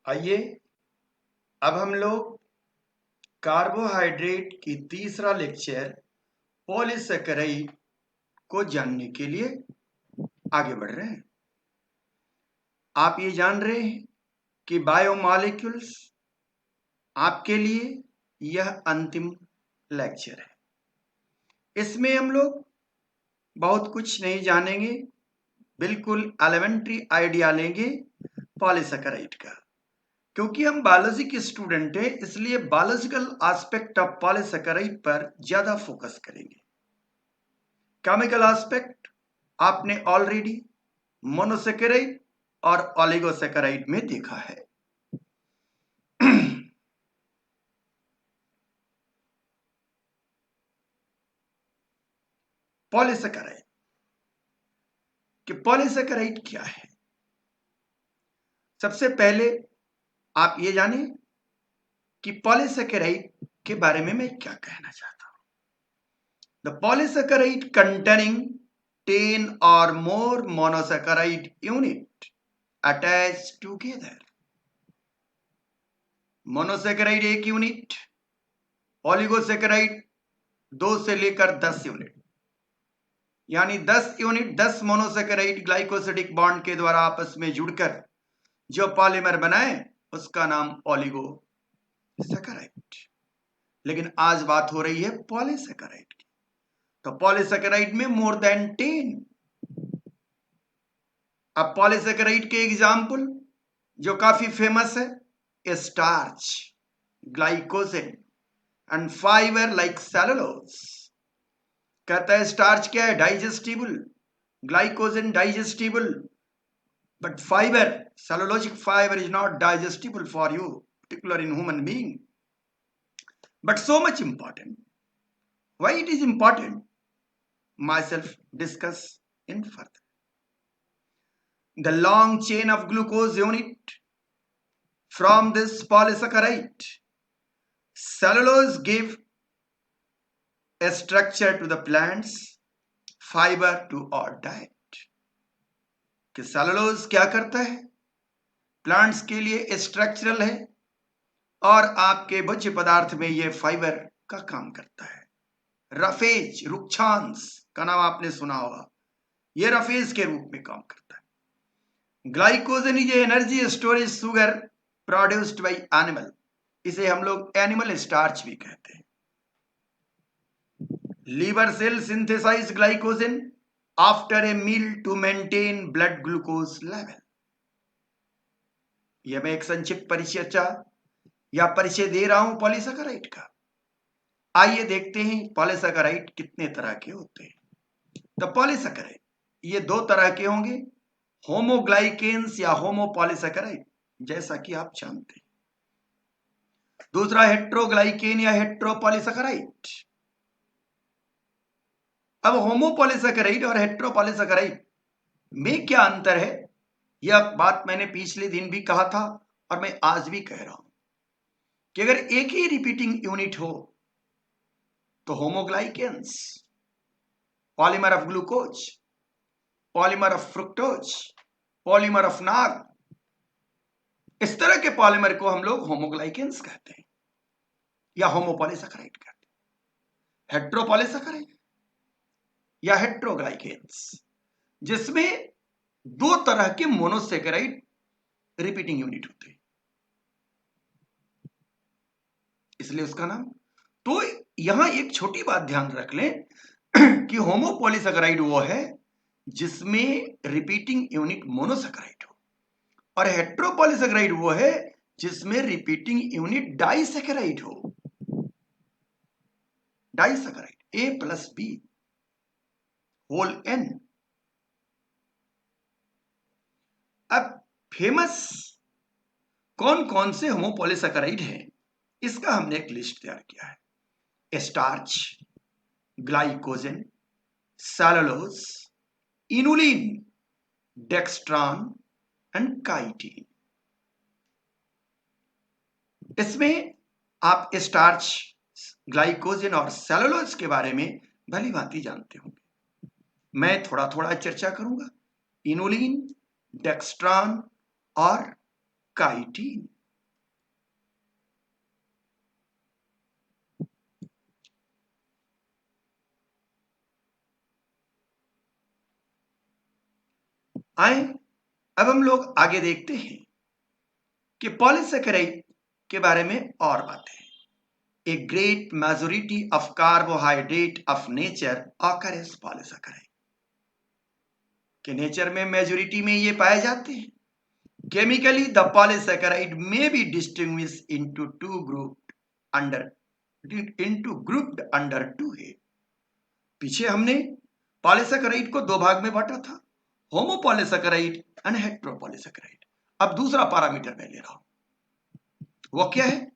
आइए अब हम लोग कार्बोहाइड्रेट की तीसरा लेक्चर पॉलीसेकेराइड को जानने के लिए आगे बढ़ रहे हैं। आप ये जान रहे हैं कि बायोमॉलिक्यूल्स आपके लिए यह अंतिम लेक्चर है। इसमें हम लोग बहुत कुछ नहीं जानेंगे, बिल्कुल एलिमेंट्री आइडिया लेंगे पॉलीसेकेराइड का। क्योंकि हम बायोलॉजी के स्टूडेंट हैं, इसलिए बायोलॉजिकल एस्पेक्ट ऑफ पॉलीसेकेराइड पर ज्यादा फोकस करेंगे। केमिकल एस्पेक्ट आपने ऑलरेडी मोनोसेकेराइड और ओलिगोसेकेराइड में देखा है। पॉलीसेकेराइड कि पॉलीसेकेराइड क्या है, सबसे पहले आप ये जाने कि पॉलीसेकेराइड के बारे में मैं क्या कहना चाहता हूं। The polysaccharide containing 10 or more monosaccharide unit attached together। Monosaccharide 1 unit, oligosaccharide 2 से लेकर 10 यूनिट, यानी 10 यूनिट 10 मोनोसेकेराइड ग्लाइकोसिडिक बॉन्ड के द्वारा आपस में जुड़कर जो पॉलीमर बनाए उसका नाम ओलिगोसेकेराइड। लेकिन आज बात हो रही है पॉलीसेकेराइड की। तो पॉलीसेकेराइड में मोर देन 10। अब पॉलीसेकेराइड के एग्जाम्पल जो काफी फेमस है, starch, glycogen and fibre like cellulose. कहता है स्टार्च क्या है? Digestible, glycogen digestible, but fiber, cellulosic fiber is not digestible for you, particularly in human being, but so much important. Why it is important? Myself discuss in further. The long chain of glucose unit from this polysaccharide, cellulose give a structure to the plants, fiber to our diet. कि cellulose क्या करता है? Plants के लिए structural है और आपके भोज्य पदार्थ में यह फाइबर का काम करता है। रफेज, रुक्षांश का नाम आपने सुना होगा, यह रफेज के रूप में काम करता है। Glycogen is energy storage sugar produced by animal, इसे हम लोग एनिमल स्टार्च भी कहते हैं। Liver cell synthesize glycogen after a meal to maintain blood glucose level. यह मैं एक संक्षिप्त परिचर्चा या परिचय दे रहा हूं पॉलीसेकेराइड का। आइए देखते हैं पॉलीसेकेराइड कितने तरह के होते हैं। तो पॉलीसेकेराइड ये दो तरह के होंगे, होमोग्लाइकेन्स या होमोपॉलीसेकेराइड, जैसा कि आप जानते हैं। दूसरा हेट्रोग्लाइकेन या हेट्रोपॉलीसेकेराइड। अब होमोपॉलीसेकेराइड और हेट्रोपॉलीसेकेराइड में क्या अंतर है, यह बात मैंने पिछले दिन भी कहा था और मैं आज भी कह रहा हूं कि अगर एक ही रिपीटिंग यूनिट हो तो homoglycans, polymer of glucose, polymer of fructose, polymer of NAG, इस तरह के पॉलीमर को हम लोग होमोग्लाइकेन्स कहते हैं या होमोपॉलीसेकेराइड कहते हैं। हेट्रोपॉलीसेकेराइड या हेट्रोग्लाइकेन्स, जिसमें दो तरह के मोनोसेकेराइड रिपीटिंग यूनिट होते हैं, इसलिए उसका नाम। तो यहां एक छोटी बात ध्यान रख लें कि होमोपॉलीसेकेराइड वो है जिसमें रिपीटिंग यूनिट मोनोसेकेराइड हो, और हेट्रोपॉलीसेकेराइड वो है जिसमें रिपीटिंग यूनिट डाइसेकेराइड हो। डाइसेकेराइड ए प्लस बी होल एन। अब फेमस कौन कौन से होमोपॉलीसेकेराइड हैं, इसका हमने एक लिस्ट तैयार किया है। Starch, glycogen, cellulose, inulin, dextran and chitin. इसमें आप स्टार्च, ग्लाइकोजन और सेलुलोज के बारे में भली भांति जानते होंगे। मैं थोड़ा थोड़ा चर्चा करूंगा। इनुलिन, डेक्स्ट्रॉन और काइटिन। आए अब हम लोग आगे देखते हैं कि पॉलीसेकेराइड के बारे में और बातें। A great majority of carbohydrate of nature occur as polysaccharide, कि नेचर में मेजोरिटी में ये पाए जाते हैं। Chemically the polysaccharide may be distinguish into grouped under two head. पीछे हमने पॉलीसेकेराइड को दो भाग में बांटा था, होमोपॉलीसेकेराइड एंड हेटेरोपॉलीसेकेराइड। अब दूसरा पैरामीटर मैं ले रहा हूं, वो क्या है?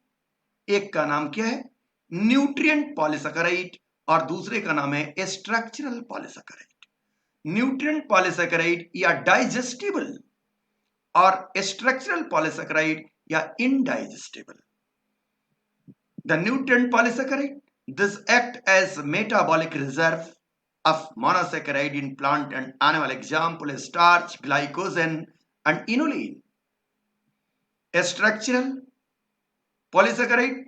एक का नाम क्या है? न्यूट्रिएंट पॉलीसेकेराइड, और दूसरे का नाम है स्ट्रक्चरल पॉलीसेकेराइड। न्यूट्रिएंट पॉलीसेकेराइड या डाइजेस्टिबल, और स्ट्रक्चरल पॉलीसेकेराइड या indigestible. The nutrient polysaccharide, this act as metabolic reserve of monosaccharide in plant and animal. Example: starch, glycogen and inulin. A structural polysaccharide,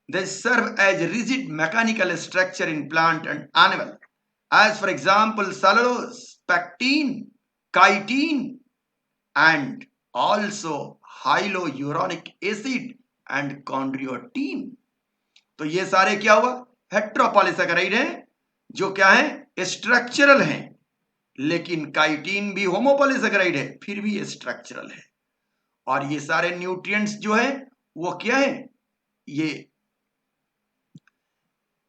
they serve as rigid mechanical structure in plant and animal, as for example cellulose, pectin, chitin and also hyaluronic acid and chondroitin. तो ये सारे क्या हुआ? हेट्रोपॉलीसेकेराइड हैं, जो क्या है? Structural हैं। लेकिन काइटिन भी होमोपॉलीसेकेराइड है, फिर भी ये स्ट्रक्चरल है। और ये सारे न्यूट्रिएंट्स जो है वो क्या है? ये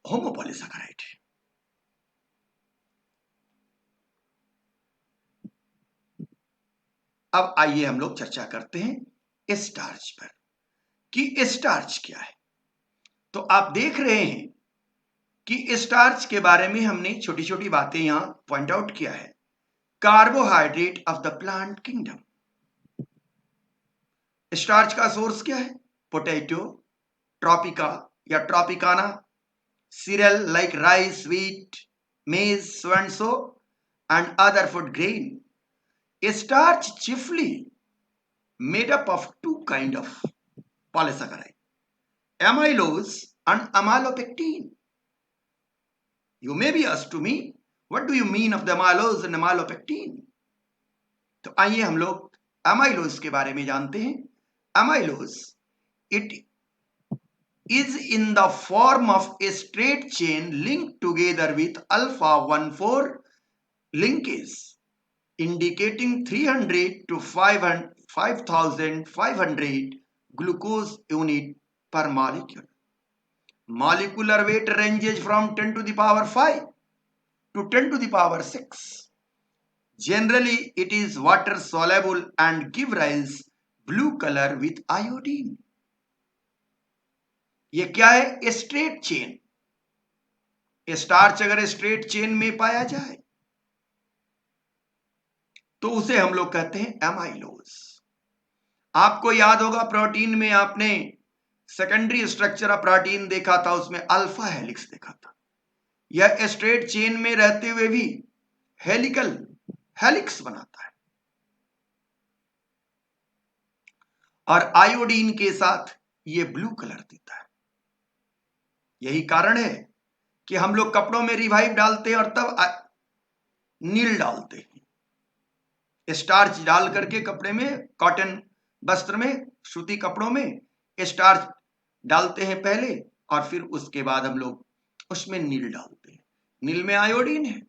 होमोपॉलीसेकेराइड है। अब आइए हम लोग चर्चा करते हैं स्टार्च पर, कि स्टार्च क्या है। तो आप देख रहे हैं कि स्टार्च के बारे में हमने छोटी छोटी बातें यहां पॉइंट आउट किया है। Carbohydrate of the plant kingdom. Starch का सोर्स क्या है? पोटैटो, ट्रॉपिका या Tropicana, cereal like rice, wheat, maize, so and so, and other food grain. Starch chiefly made up of two kind of polysaccharide, amylose and amylopectin. You may be asked to me, what do you mean of the amylose and amylopectin? तो आइए हम लोग amylose के बारे में जानते हैं। Amylose, it is in the form of a straight chain linked together with alpha 1,4 linkage, indicating 300 to 5,500 glucose unit per molecule. Molecular weight ranges from 10 to the power 5 to 10 to the power 6. Generally, it is water soluble and give rise blue color with iodine. ये क्या है? Straight chain. Starch अगर straight chain में पाया जाए तो उसे हम लोग कहते हैं एमाइलोज। आपको याद होगा प्रोटीन में आपने सेकेंडरी स्ट्रक्चर ऑफ प्रोटीन देखा था, उसमें अल्फा हेलिक्स देखा था। यह स्ट्रेट चेन में रहते हुए भी हेलिकल हेलिक्स बनाता है, और आयोडीन के साथ ये ब्लू कलर देता है। यही कारण है कि हम लोग कपड़ों में रिवाइव डालते हैं और तब नील डालते हैं। स्टार्च डाल करके कपड़े में, कॉटन वस्त्र में, सूती कपड़ों में स्टार्च डालते हैं पहले, और फिर उसके बाद हम लोग उसमें नील डालते हैं। नील में आयोडीन है,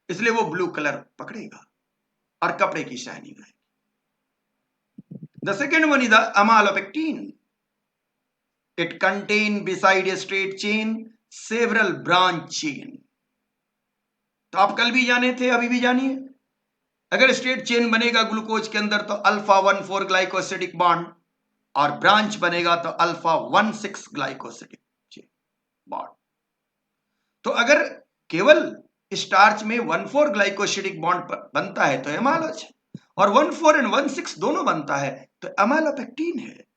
इसलिए वो ब्लू कलर पकड़ेगा और कपड़े की शाइनिंग आएगी। The second one is the amylopectin. It contain beside a straight chain several branch chain. तो आप कल भी जाने थे, अभी भी जानिए। अगर स्ट्रेट चेन बनेगा ग्लूकोज के अंदर तो अल्फा 1,4 ग्लाइकोसिडिक बॉन्ड, और ब्रांच बनेगा तो अल्फा 1,6 ग्लाइकोसिडिक बॉन्ड। तो अगर केवल स्टार्च में 1,4 ग्लाइकोसिडिक बॉन्ड बनता है तो एमाइलोज है, और 1,4 एंड 1,6 दोनों बनता है तो एमाइलोपेक्टिन है।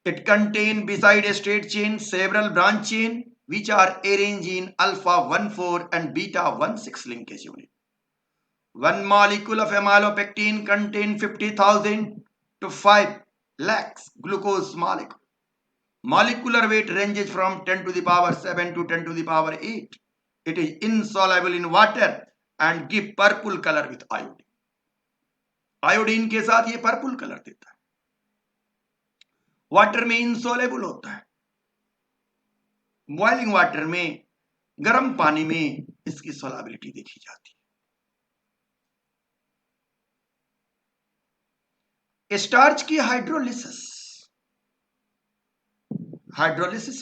It contain beside a straight chain several branch chain which are arranged in alpha 1,4 and beta 1,6 linkage unit. One molecule of amylopectin contain 50,000 to 5 lakhs glucose molecule. Molecular weight ranges from 10 to the power 7 to 10 to the power 8. It is insoluble in water and give purple colour with iodine. Iodine के साथ ये purple colour देता है। Water में insoluble होता है, boiling water में, गर्म पानी में इसकी सोलाबिलिटी देखी जाती है। स्टार्च की हाइड्रोलिसिस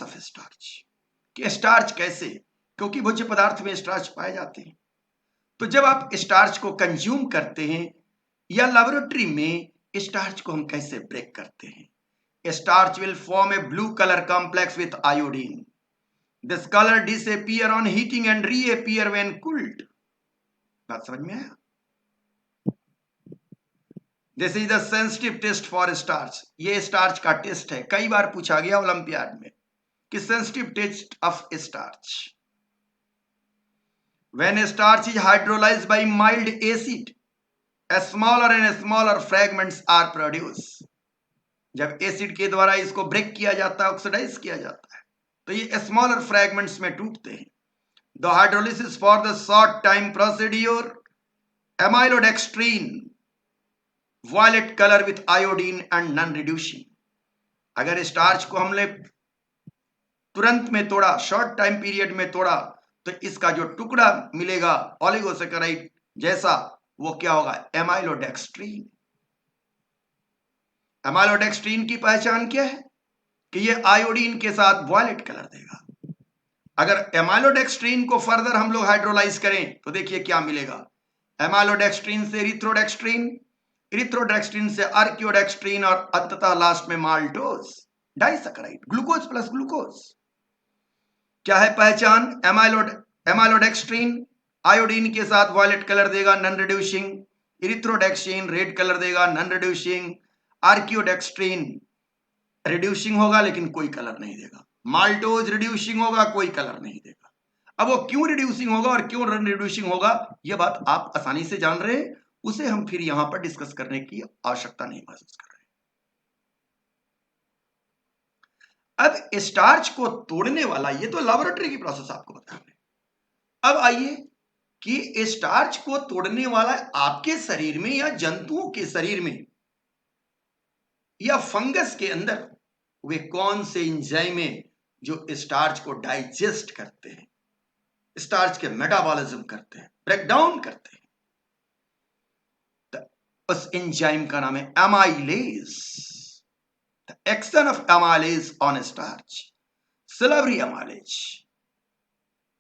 ऑफ स्टार्च कि स्टार्च कैसे, क्योंकि भोज्य पदार्थ में स्टार्च पाए जाते हैं। तो जब आप स्टार्च को कंज्यूम करते हैं या लेबोरेटरी में स्टार्च को हम कैसे ब्रेक करते हैं, starch will form a blue colour complex with iodine. This colour disappear on heating and reappear when cooled. बात समझ में आया? This is the sensitive test for starch. ये स्टार्च का टेस्ट है, कई बार पूछा गया ओलंपियाड में कि sensitive test of starch. When starch is hydrolyzed by mild acid, a smaller and smaller fragments are produced. जब एसिड के द्वारा इसको ब्रेक किया जाता है, ऑक्सीडाइज किया जाता है, तो ये स्मॉलर फ्रैगमेंट्स में टूटते हैं। The hydrolysis for the short time procedure, amylodextrin, violet colour with iodine and non reducing. अगर स्टार्च को हमने तुरंत में तोड़ा, शॉर्ट टाइम पीरियड में तोड़ा, तो इसका जो टुकड़ा मिलेगा ओलिगोसैकेराइड जैसा, वो क्या होगा? एमाइलोडेक्स्ट्रीन। एमाइलोडेक्स्ट्रीन की पहचान क्या है कि ये आयोडीन के साथ वायलेट कलर देगा। अगर एमाइलोडेक्स्ट्रीन को फर्दर हम लोग हाइड्रोलाइज करें तो देखिए क्या मिलेगा। एमाइलोडेक्स्ट्रीन से इरिथ्रोडेक्स्ट्रीन, इरिथ्रोडेक्स्ट्रीन से आर्कियोडेक्स्ट्रीन और अंततः लास्ट में maltose disaccharide, glucose plus glucose. क्या है पहचान? एमाइलोडेक्स्ट्रीन आयोडीन के साथ वायलेट कलर देगा, नॉन रिड्यूसिंग। इरिथ्रोडेक्स्ट्रीन रेड कलर देगा, नॉन रिड्यूसिंग। आर्कियोडेक्स्ट्रीन रिड्यूसिंग होगा लेकिन कोई कलर नहीं देगा। माल्टोज रिड्यूसिंग होगा, कोई कलर नहीं देगा। अब वो क्यों रिड्यूसिंग होगा और क्यों रिड्यूसिंग होगा, ये बात आप आसानी से जान रहे हैं, उसे हम फिर यहां पर डिस्कस करने की आवश्यकता नहीं महसूस कर रहे। अब स्टार्च को तोड़ने वाला, ये तो लैबोरेटरी की प्रोसेस आपको बताया। अब आइए कि स्टार्च को तोड़ने वाला आपके शरीर में या जंतुओं के शरीर में या फंगस के अंदर वे कौन से एंजाइम है जो स्टार्च को डाइजेस्ट करते हैं, स्टार्च के मेटाबॉलिज्म करते हैं, ब्रेक डाउन करते हैं। तो उस एंजाइम का नाम है amylase. The action of amylase on starch, salivary amylase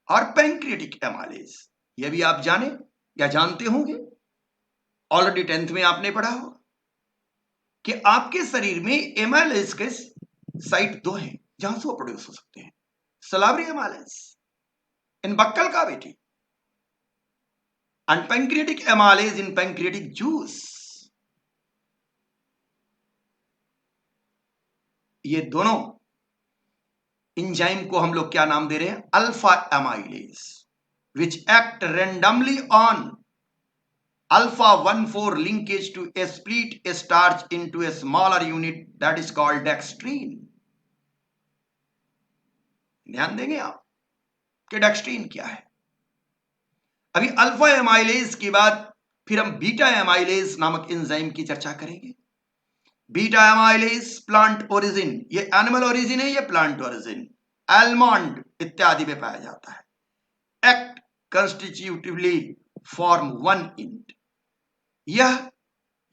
और पैंक्रियाटिक एमाइलेज, ये भी आप जाने या जानते होंगे, ऑलरेडी 10th में आपने पढ़ा होगा कि आपके शरीर में एमाइलेज के साइट 2 हैं जहां से वो प्रोड्यूस हो सकते हैं। Salivary amylase in buccal cavity and pancreatic amylase in pancreatic juice. ये दोनों एंजाइम को हम लोग क्या नाम दे रहे हैं? Alpha amylase, which act randomly on alpha 1,4 linkage to split a starch into a smaller unit that is called dextrine। ध्यान देंगे आप कि डेक्स्ट्रीन क्या है। अभी अल्फा एमाइलेज के बाद फिर हम बीटा एमाइलेज नामक एंजाइम की चर्चा करेंगे। बीटा एमाइलेज प्लांट ओरिजिन, ये एनिमल ओरिजिन है, ये प्लांट ओरिजिन, आलमंड इत्यादि में पाया जाता है। एक्ट कंस्टिट्यूटिवली फॉर्म 1 इंट। यह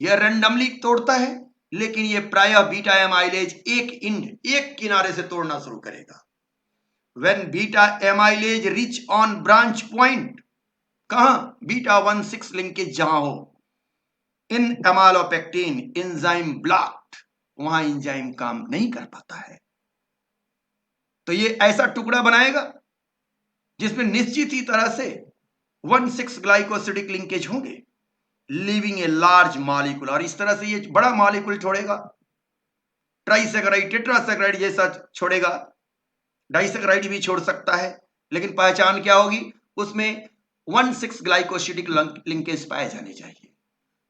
रैंडमली तोड़ता है, लेकिन यह प्रायः बीटा एमाइलेज एक इंड, एक किनारे से तोड़ना शुरू करेगा। When beta amylase rich on branch point, कहां? बीटा 1,6 लिंकेज जहां हो, इन एमाइलोपेक्टिन एंजाइम ब्लॉक्ड, वहां एंजाइम काम नहीं कर पाता है। तो ये ऐसा टुकड़ा बनाएगा जिसमें निश्चित ही तरह से 1,6 ग्लाइकोसिडिक लिंकेज होंगे, लीविंग ए लार्ज मॉलिक्यूल, और इस तरह से ये बड़ा मॉलिक्यूल छोड़ेगा। ट्राइसैकेराइड, टेट्रासैकेराइड जैसा छोड़ेगा, डाइसैकेराइड भी छोड़ सकता है, लेकिन पहचान क्या होगी? उसमें 1,6 ग्लाइकोसिडिक लिंकेज पाए जाने चाहिए।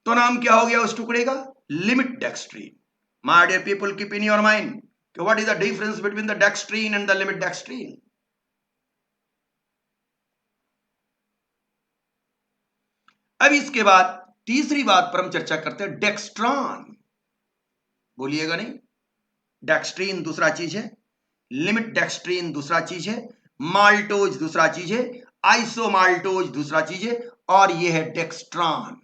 तो नाम क्या हो गया उस टुकड़े का? Limit dextrin. My dear people, keep in your mind कि what is the difference between the dextrin and the limit dextrin. अब इसके बाद तीसरी बात पर हम चर्चा करते हैं डेक्स्ट्रॉन। बोलिएगा नहीं, डेक्स्ट्रीन दूसरा चीज है, लिमिट डेक्स्ट्रीन दूसरा चीज है, माल्टोज दूसरा चीज है, आइसोमाल्टोज दूसरा चीज है, और यह है dextran.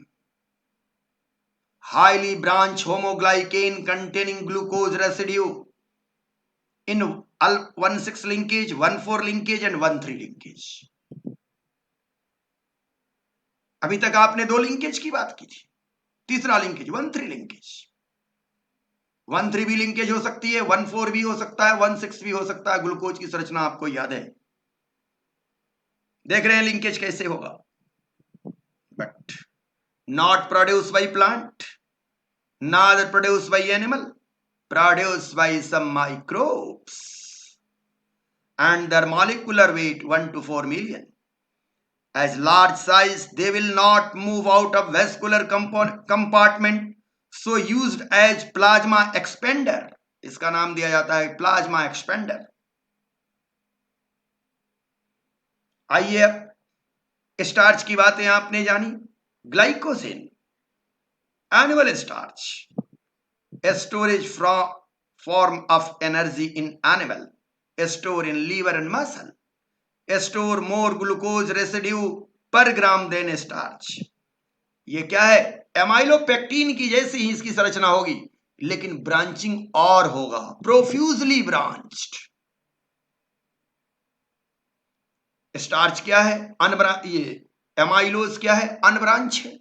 Highly branch homoglycan containing glucose residue in 1,6 linkage, 1,4 linkage and 1,3 linkage. अभी तक आपने 2 लिंकेज की बात की थी, तीसरा लिंकेज 1,3 लिंकेज। 1,3 भी लिंकेज हो सकती है, 1,4 भी हो सकता है, 1,6 भी हो सकता है। ग्लूकोज की संरचना आपको याद है, देख रहे हैं लिंकेज कैसे होगा। But not produce by plant, not produce by animal, produce by some microbes and their molecular weight 1 to 4 million. As large size, they will not move out of vascular compartment, so used as plasma expander. इसका नाम दिया जाता है plasma expander. आइए अब starch की बातें आपने जानी। Glycogen, animal starch, storage form of energy in animal, store in liver and muscle, store more glucose residue per gram than starch. ये क्या है? एमाइलोपेक्टिन की जैसी ही इसकी संरचना होगी, लेकिन ब्रांचिंग और होगा, प्रोफ्यूजली ब्रांच्ड। स्टार्च क्या है? ये एमाइलोज क्या है? अनब्रांच है।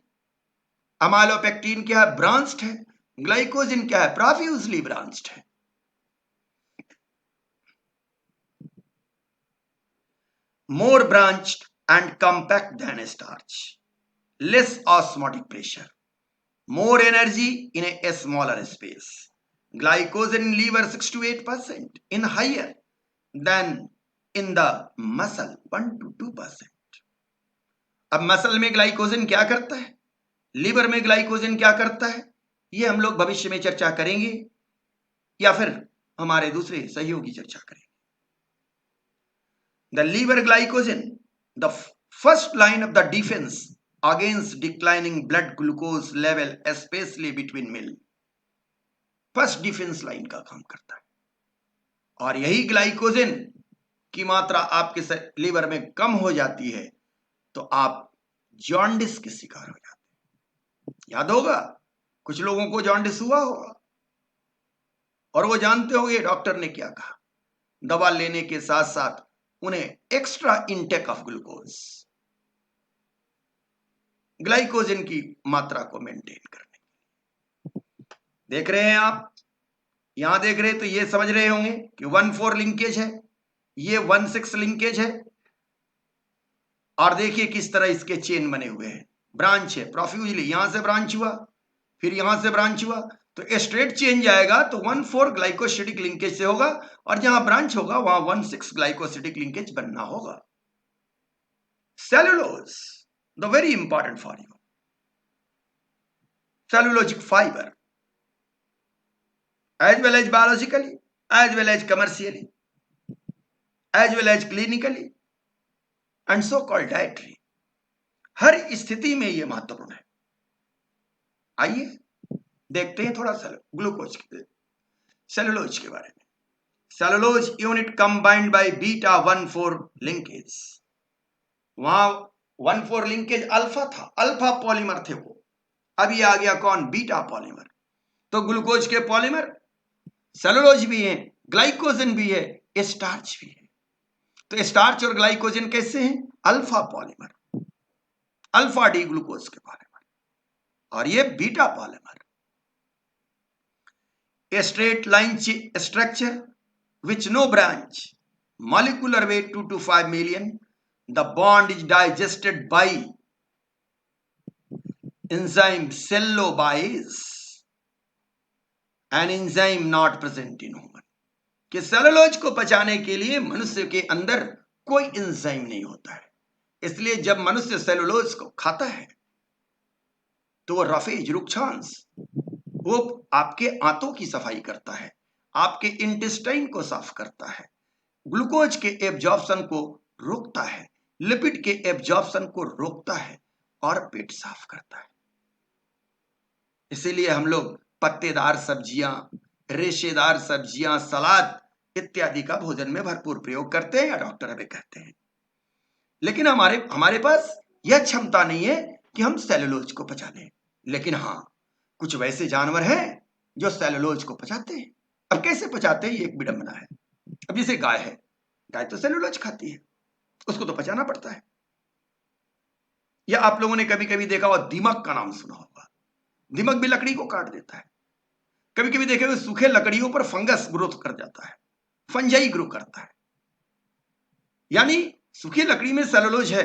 एमाइलोपेक्टिन क्या है? ब्रांच्ड है। ग्लाइकोजन क्या है? प्रोफ्यूजली ब्रांच्ड है। More branched and compact than starch, less osmotic pressure, more energy in a smaller space. Glycogen in liver 6 to 8%, in higher than in the muscle 1 to 2%. अब muscle में glycogen क्या करता है, liver में glycogen क्या करता है, ये हम लोग भविष्य में चर्चा करेंगे या फिर हमारे दूसरे सहयोगी चर्चा करेंगे। The liver glycogen, the first line of the defense against declining blood glucose level, especially between meal, first defence line का काम करता है। और यही ग्लाइकोजन की मात्रा आपके लीवर में कम हो जाती है तो आप जॉन्डिस के शिकार हो जाते हैं। याद होगा, कुछ लोगों को जॉन्डिस हुआ होगा और वो जानते होंगे डॉक्टर ने क्या कहा। दवा लेने के साथ साथ उन्हें extra intake of glucose, glycogen की मात्रा को मेंटेन करने। देख रहे हैं आप, यहां देख रहे हैं तो ये समझ रहे होंगे कि 1,4 लिंकेज है, ये 1,6 लिंकेज है, और देखिए किस तरह इसके चेन बने हुए हैं। ब्रांच है प्रोफ्यूजली, यहां से ब्रांच हुआ, फिर यहां से ब्रांच हुआ, तो स्ट्रेट चेन जाएगा तो 1,4 ग्लाइकोसिडिक लिंकेज से होगा, और जहां ब्रांच होगा वहां 1,6 ग्लाइकोसिडिक लिंकेज बनना होगा। Cellulose, the very important for you, cellulosic fiber, as well as biologically, as well as commercially, as well as clinically, and so called dietary, हर स्थिति में यह महत्वपूर्ण है। आइए देखते हैं थोड़ा सा ग्लूकोज के, सेलुलोज के बारे में। Cellulose unit combined by beta 1,4 linkage, वहां 1,4 लिंकेज अल्फा था, अल्फा पॉलीमर थे वो, अभी आ गया कौन? Beta polymer. तो ग्लूकोज के पॉलीमर सेलुलोज भी है, ग्लाइकोजन भी है, स्टार्च भी है। तो स्टार्च और ग्लाइकोजन कैसे हैं? Alpha polymer, alpha D glucose के पॉलीमर, और ये beta polymer. A straight line structure which no branch, molecular weight 2 to 5 million. The bond is digested by enzyme cellulobase, an enzyme not present in human. कि cellulose को पचाने के लिए मनुष्य के अंदर कोई एंजाइम नहीं होता है, इसलिए जब मनुष्य सेलुलोज को खाता है तो वो रफेज, रुक्षांश, वो आपके आंतों की सफाई करता है, आपके इंटेस्टाइन को साफ करता है, ग्लूकोज के एब्जॉर्प्शन को रोकता है, लिपिड के एब्जॉर्प्शन को रोकता है, और पेट साफ करता है। इसीलिए हम लोग पत्तेदार सब्जियां, रेशेदार सब्जियां, सलाद इत्यादि का भोजन में भरपूर प्रयोग करते हैं, या डॉक्टर हमें कहते हैं। लेकिन हमारे हमारे पास यह क्षमता नहीं है कि हम सेलुलोज को पचा लें। लेकिन हाँ, कुछ वैसे जानवर हैं जो सेलुलोज को पचाते हैं। अब कैसे पचाते हैं, ये एक विडंबना है। अब जैसे गाय है, गाय तो सेलुलोज खाती है, उसको तो पचाना पड़ता है। या आप लोगों ने कभी कभी देखा होगा, दीमक का नाम सुना होगा। दीमक भी लकड़ी को काट देता है। कभी कभी देखे हुए सूखे लकड़ियों पर फंगस ग्रोथ कर जाता है, फंजाई ग्रो करता है। यानी सूखी लकड़ी में सेलुलोज है,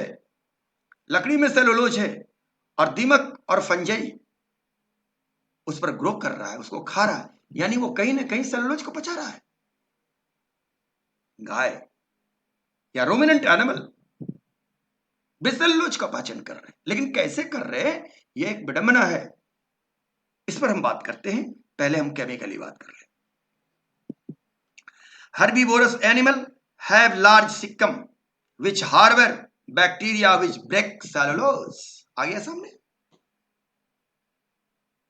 लकड़ी में सेलुलोज है, और दीमक और फंजाई उस पर ग्रो कर रहा है, उसको खा रहा है। यानी वो कहीं ना कहीं सेलुलोज को पचा रहा है। गाय या रोमिनेंट एनिमल भी सेलुलोज का पाचन कर रहे हैं, लेकिन कैसे कर रहे हैं, यह एक विडंबना है। इस पर हम बात करते हैं। पहले हम केमिकली बात कर रहे हैं। Herbivorous animal have large cecum which harbor bacteria which break cellulose. आ गया सामने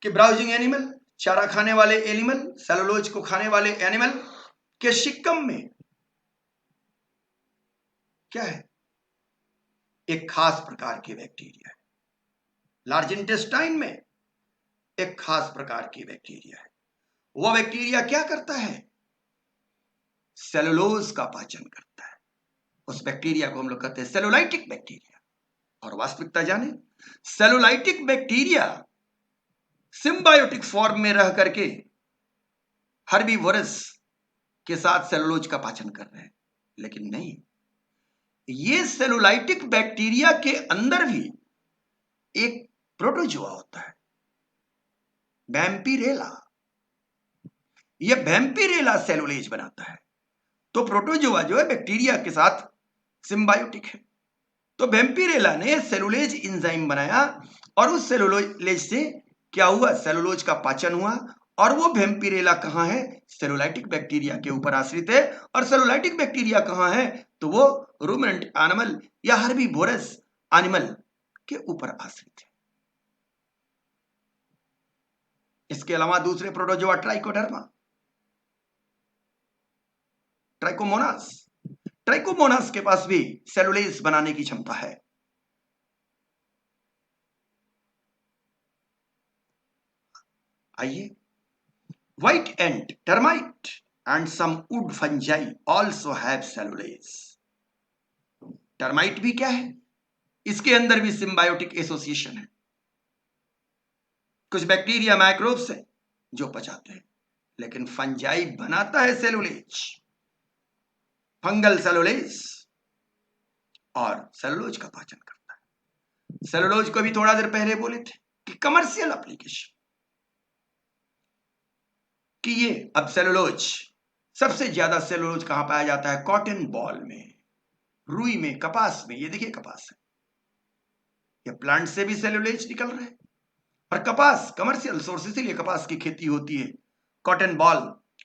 कि ब्राउजिंग एनिमल, चारा खाने वाले एनिमल, सेलुलोज को खाने वाले एनिमल के सिक्कम में क्या है, एक खास प्रकार की बैक्टीरिया है। लार्ज इंटेस्टाइन में एक खास प्रकार की बैक्टीरिया है। वह बैक्टीरिया क्या करता है, सेलुलोज का पाचन करता है। उस बैक्टीरिया को हम लोग कहते हैं सेलुलाइटिक बैक्टीरिया। और वास्तविकता जाने, सेलुलाइटिक बैक्टीरिया सिम्बायोटिक फॉर्म में रह करके हर्बीवोरस के साथ सेलुलोज का पाचन कर रहे हैं। लेकिन नहीं, ये सेलुलाइटिक बैक्टीरिया के अंदर भी एक प्रोटोजोआ होता है, वैम्पीरेला। यह वैम्पीरेला सेलुलोज बनाता है। तो प्रोटोजोआ जो है बैक्टीरिया के साथ सिम्बायोटिक है। तो वैम्पीरेला ने सेलुलोज एंजाइम बनाया, और उस सेलुलोज से क्या हुआ, सेलुलोज का पाचन हुआ। और वो वैम्पीरेला कहां है, सेलुलाइटिक बैक्टीरिया के ऊपर आश्रित है। और सेलुलाइटिक बैक्टीरिया कहां है, तो वो रूमिनेंट एनिमल या हर्बीवोरस एनिमल के ऊपर आश्रित है। इसके अलावा दूसरे प्रोटोजोआ ट्राइकोडर्मा, ट्राइकोमोनास, ट्राइकोमोनास के पास भी सेलुलोज बनाने की क्षमता है। आइए, white ant, termite and some wood fungi also have cellulose. Termite भी क्या है, इसके अंदर भी सिम्बायोटिक एसोसिएशन है। कुछ बैक्टीरिया माइक्रोब्स हैं जो पचाते हैं, लेकिन फंजाई बनाता है सेलुलोज, फंगल सेलुलोज, और सेलुलोज का पाचन करता है। सेलुलोज को भी थोड़ा देर पहले बोले थे कि कमर्शियल एप्लीकेशन, कि ये अब सेलुलोज, सबसे ज्यादा सेलुलोज कहां पाया जाता है, कॉटन बॉल में, रुई में, कपास में। ये देखिए कपास है, ये प्लांट से भी सेलुलोज निकल रहे हैं। और कपास कमर्शियल सोर्स, इसीलिए कपास की खेती होती है। कॉटन बॉल,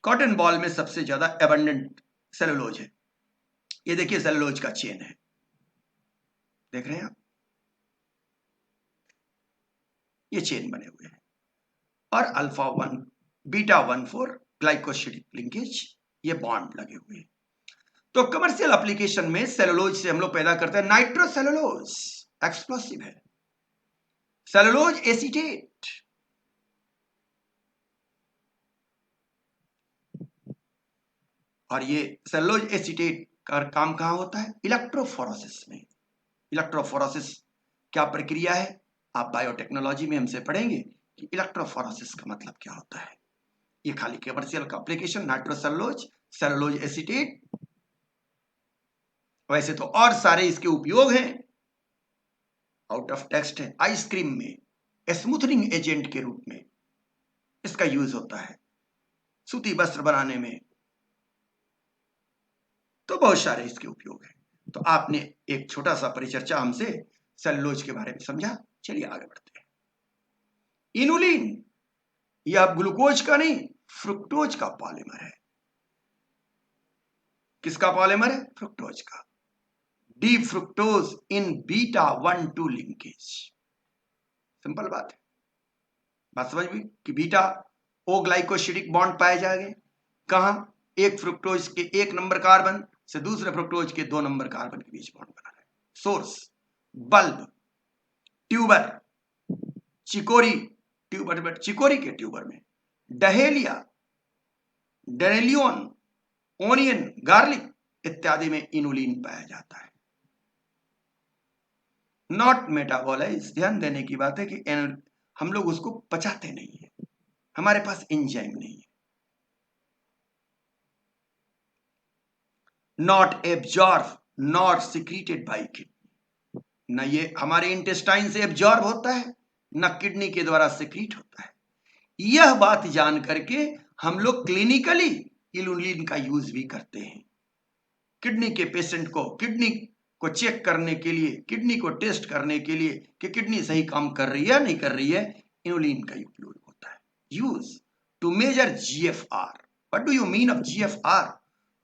कॉटन बॉल में सबसे ज्यादा एबंडेंट सेलुलोज है। ये देखिए सेलुलोज का चेन है, देख रहे हैं आप, ये चेन बने हुए हैं। और अल्फा 1 बीटा 1,4 ग्लाइकोसिडिक लिंकेज, ये बॉन्ड लगे हुए हैं। तो कमर्शियल एप्लीकेशन में सेलुलोज से हम लोग पैदा करते हैं नाइट्रोसेलुलोज, एक्सप्लोसिव है। सेलुलोज एसीटेट, और ये सेलुलोज एसीटेट का काम कहां होता है, इलेक्ट्रोफोरेसिस में। इलेक्ट्रोफोरेसिस क्या प्रक्रिया है, आप बायोटेक्नोलॉजी में हमसे पढ़ेंगे कि इलेक्ट्रोफोरेसिस का मतलब क्या होता है। ये खाली कमर्शियल का एप्लीकेशन, नाइट्रोसेलुलोज, सेलुलोज एसीटेट। वैसे तो और सारे इसके उपयोग हैं, आउट ऑफ टेक्स्ट है। आइसक्रीम में स्मूथनिंग एजेंट के रूप में इसका यूज होता है, सूती वस्त्र बनाने में, तो बहुत सारे इसके उपयोग हैं। तो आपने एक छोटा सा परिचर्चा हमसे सेलुलोज के बारे में समझा। चलिए आगे बढ़ते हैं। इनुलिन, यह ग्लूकोज का नहीं, फ्रुक्टोज का पॉलीमर है। किसका पॉलीमर है, फ्रुक्टोज का। डी फ्रुक्टोज इन बीटा 1,2 लिंकेज। सिंपल बात है, बात समझ में कि बीटा ओ ग्लाइकोसिडिक बॉन्ड पाए जाएंगे कहां, एक फ्रुक्टोज के 1 नंबर कार्बन से दूसरे फ्रुक्टोज के 2 नंबर कार्बन के बीच बॉन्ड बना है। Source bulb, tuber, chicory, tuber, chicory के ट्यूबर में डहेलिया, डेनेलियन, ओनियन, गार्लिक इत्यादि में इनुलिन पाया जाता है। नॉट मेटाबोलाइज, ध्यान देने की बात है कि हम लोग उसको पचाते नहीं है, हमारे पास एंजाइम नहीं है। Not absorb not secreted by kidney, न ये हमारे इंटेस्टाइन से एब्जॉर्ब होता है न किडनी के द्वारा सिक्रीट होता है। यह बात जान करके हम लोग क्लिनिकली इनुलिन का यूज भी करते हैं। किडनी के पेशेंट को किडनी को चेक करने के लिए, किडनी को टेस्ट करने के लिए कि किडनी सही काम कर रही है नहीं कर रही है, इनुलिन का उपयोग होता है। Use to measure GFR. What do you mean of GFR?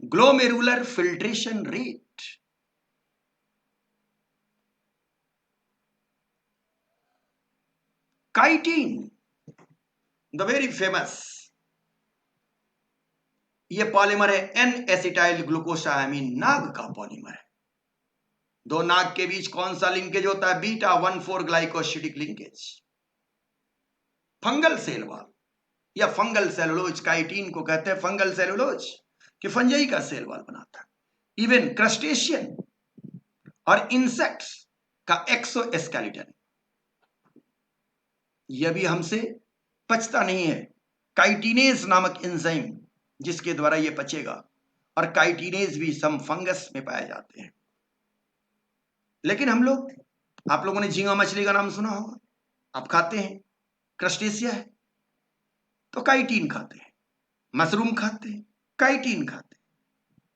Glomerular filtration rate. Chitin, the very famous, ये पॉलीमर है एन एसिटाइल ग्लूकोसामाइन, नाग का पॉलीमर है। दो नाग के बीच कौन सा लिंकेज होता है? Beta 1,4 glycosidic linkage. Fungal cell wall या फंगल सेलुलोज, काइटिन को कहते हैं फंगल सेलुलोज, कि फंजाई का सेल वॉल बनाता है। इवन क्रस्टेशियन और इंसेक्ट्स का एक्सोस्केलेटन, यह भी हमसे पचता नहीं है। काइटिनेज नामक एंजाइम जिसके द्वारा यह पचेगा, और काइटिनेज भी सम फंगस में पाए जाते हैं। लेकिन हम लोग, आप लोगों ने झींगा मछली का नाम सुना होगा, आप खाते हैं, क्रस्टेशिया है तो काइटिन खाते हैं, मशरूम खाते हैं, काइटिन खाते हैं।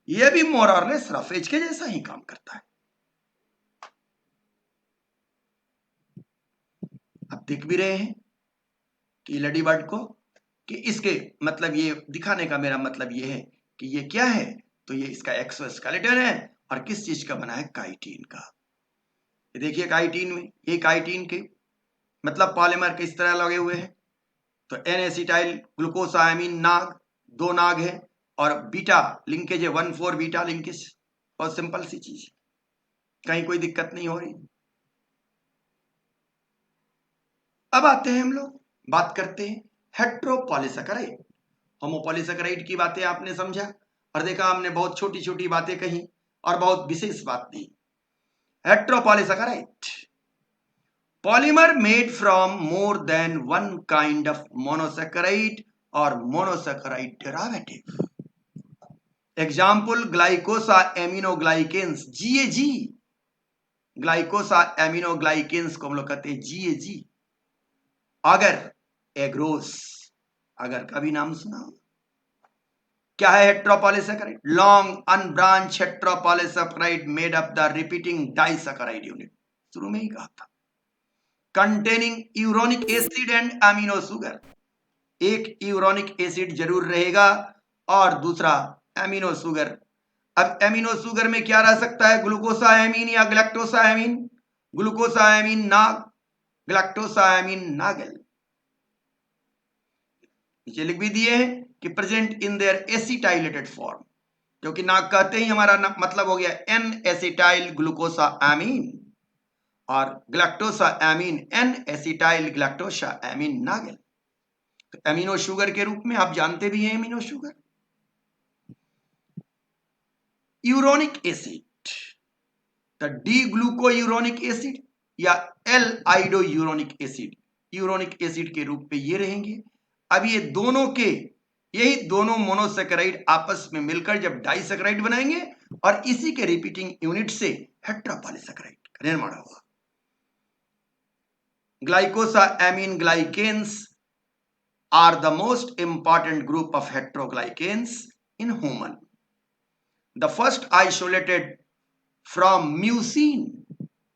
यह भी मोर और लेस रफेज के जैसा ही काम करता है। आप देख भी रहे हैं कि लडी बर्ड को, कि इसके मतलब ये दिखाने का मेरा मतलब ये है कि ये क्या है, तो ये इसका एक्सोस्केलेटन है और किस चीज का बना है? काइटिन का। ये देखिए काइटिन में, ये काइटिन के मतलब पॉलीमर किस तरह लगे हुए हैं, तो एन एसिटाइल ग्लूकोसामाइन नाग, 2 नाग है, और बीटा लिंकेज है 1,4 बीटा लिंकेज। और सिंपल सी चीज, कहीं कोई दिक्कत नहीं हो रही। अब आते हैं हम लोग, बात करते हैं हेट्रोपॉलीसैकेराइड। होमोपॉलीसैकेराइड की बातें आपने समझा और देखा, हमने बहुत छोटी छोटी बातें कही और बहुत विशेष बात दी। हेट्रोपॉलीसैकेराइड, polymer made from more than one kind of monosaccharide or monosaccharide derivative. Example, glycosaminoglycans, GAG, ग्लाइकोसामिनोग्लाइकेंस को हम लोग कहते हैं GAG। अगर एग्रोस, अगर का भी नाम सुना, क्या है heteropolysaccharide? Long unbranch heteropolysaccharide made up the repeating disaccharide unit, शुरू में ही कहा था। Containing uronic acid and amino sugar, एक यूरोनिक एसिड जरूर रहेगा और दूसरा एमिनो शुगर। अब एमिनो शुगर में क्या रह सकता है? ग्लूकोसामाइन या गैलेक्टोसामाइन? ग्लूकोसामाइन नाग, गैलेक्टोसामाइन नागल। नीचे लिख भी दिए हैं कि present in their acetylated form, क्योंकि नाग कहते ही हमारा मतलब हो गया एन एसिटाइल ग्लूकोसामाइन, और गैलेक्टोसामाइन एन एसिटाइल गैलेक्टोसामाइन नागल। तो एमिनो शुगर के रूप में आप जानते भी हैं amino sugar. Uronic acid, the D ग्लूको uronic acid या L आइडो uronic acid, uronic acid के रूप में ये रहेंगे। अब ये दोनों के, यही दोनों मोनोसैकेराइड आपस में मिलकर जब डाइसैकेराइड बनाएंगे और इसी के रिपीटिंग यूनिट से हेट्रोपॉलीसैकेराइड का निर्माण होगा। ग्लाइकोसामाइन ग्लाइकेन्स are the most important group of heteroglycans in human. The first isolated from mucin,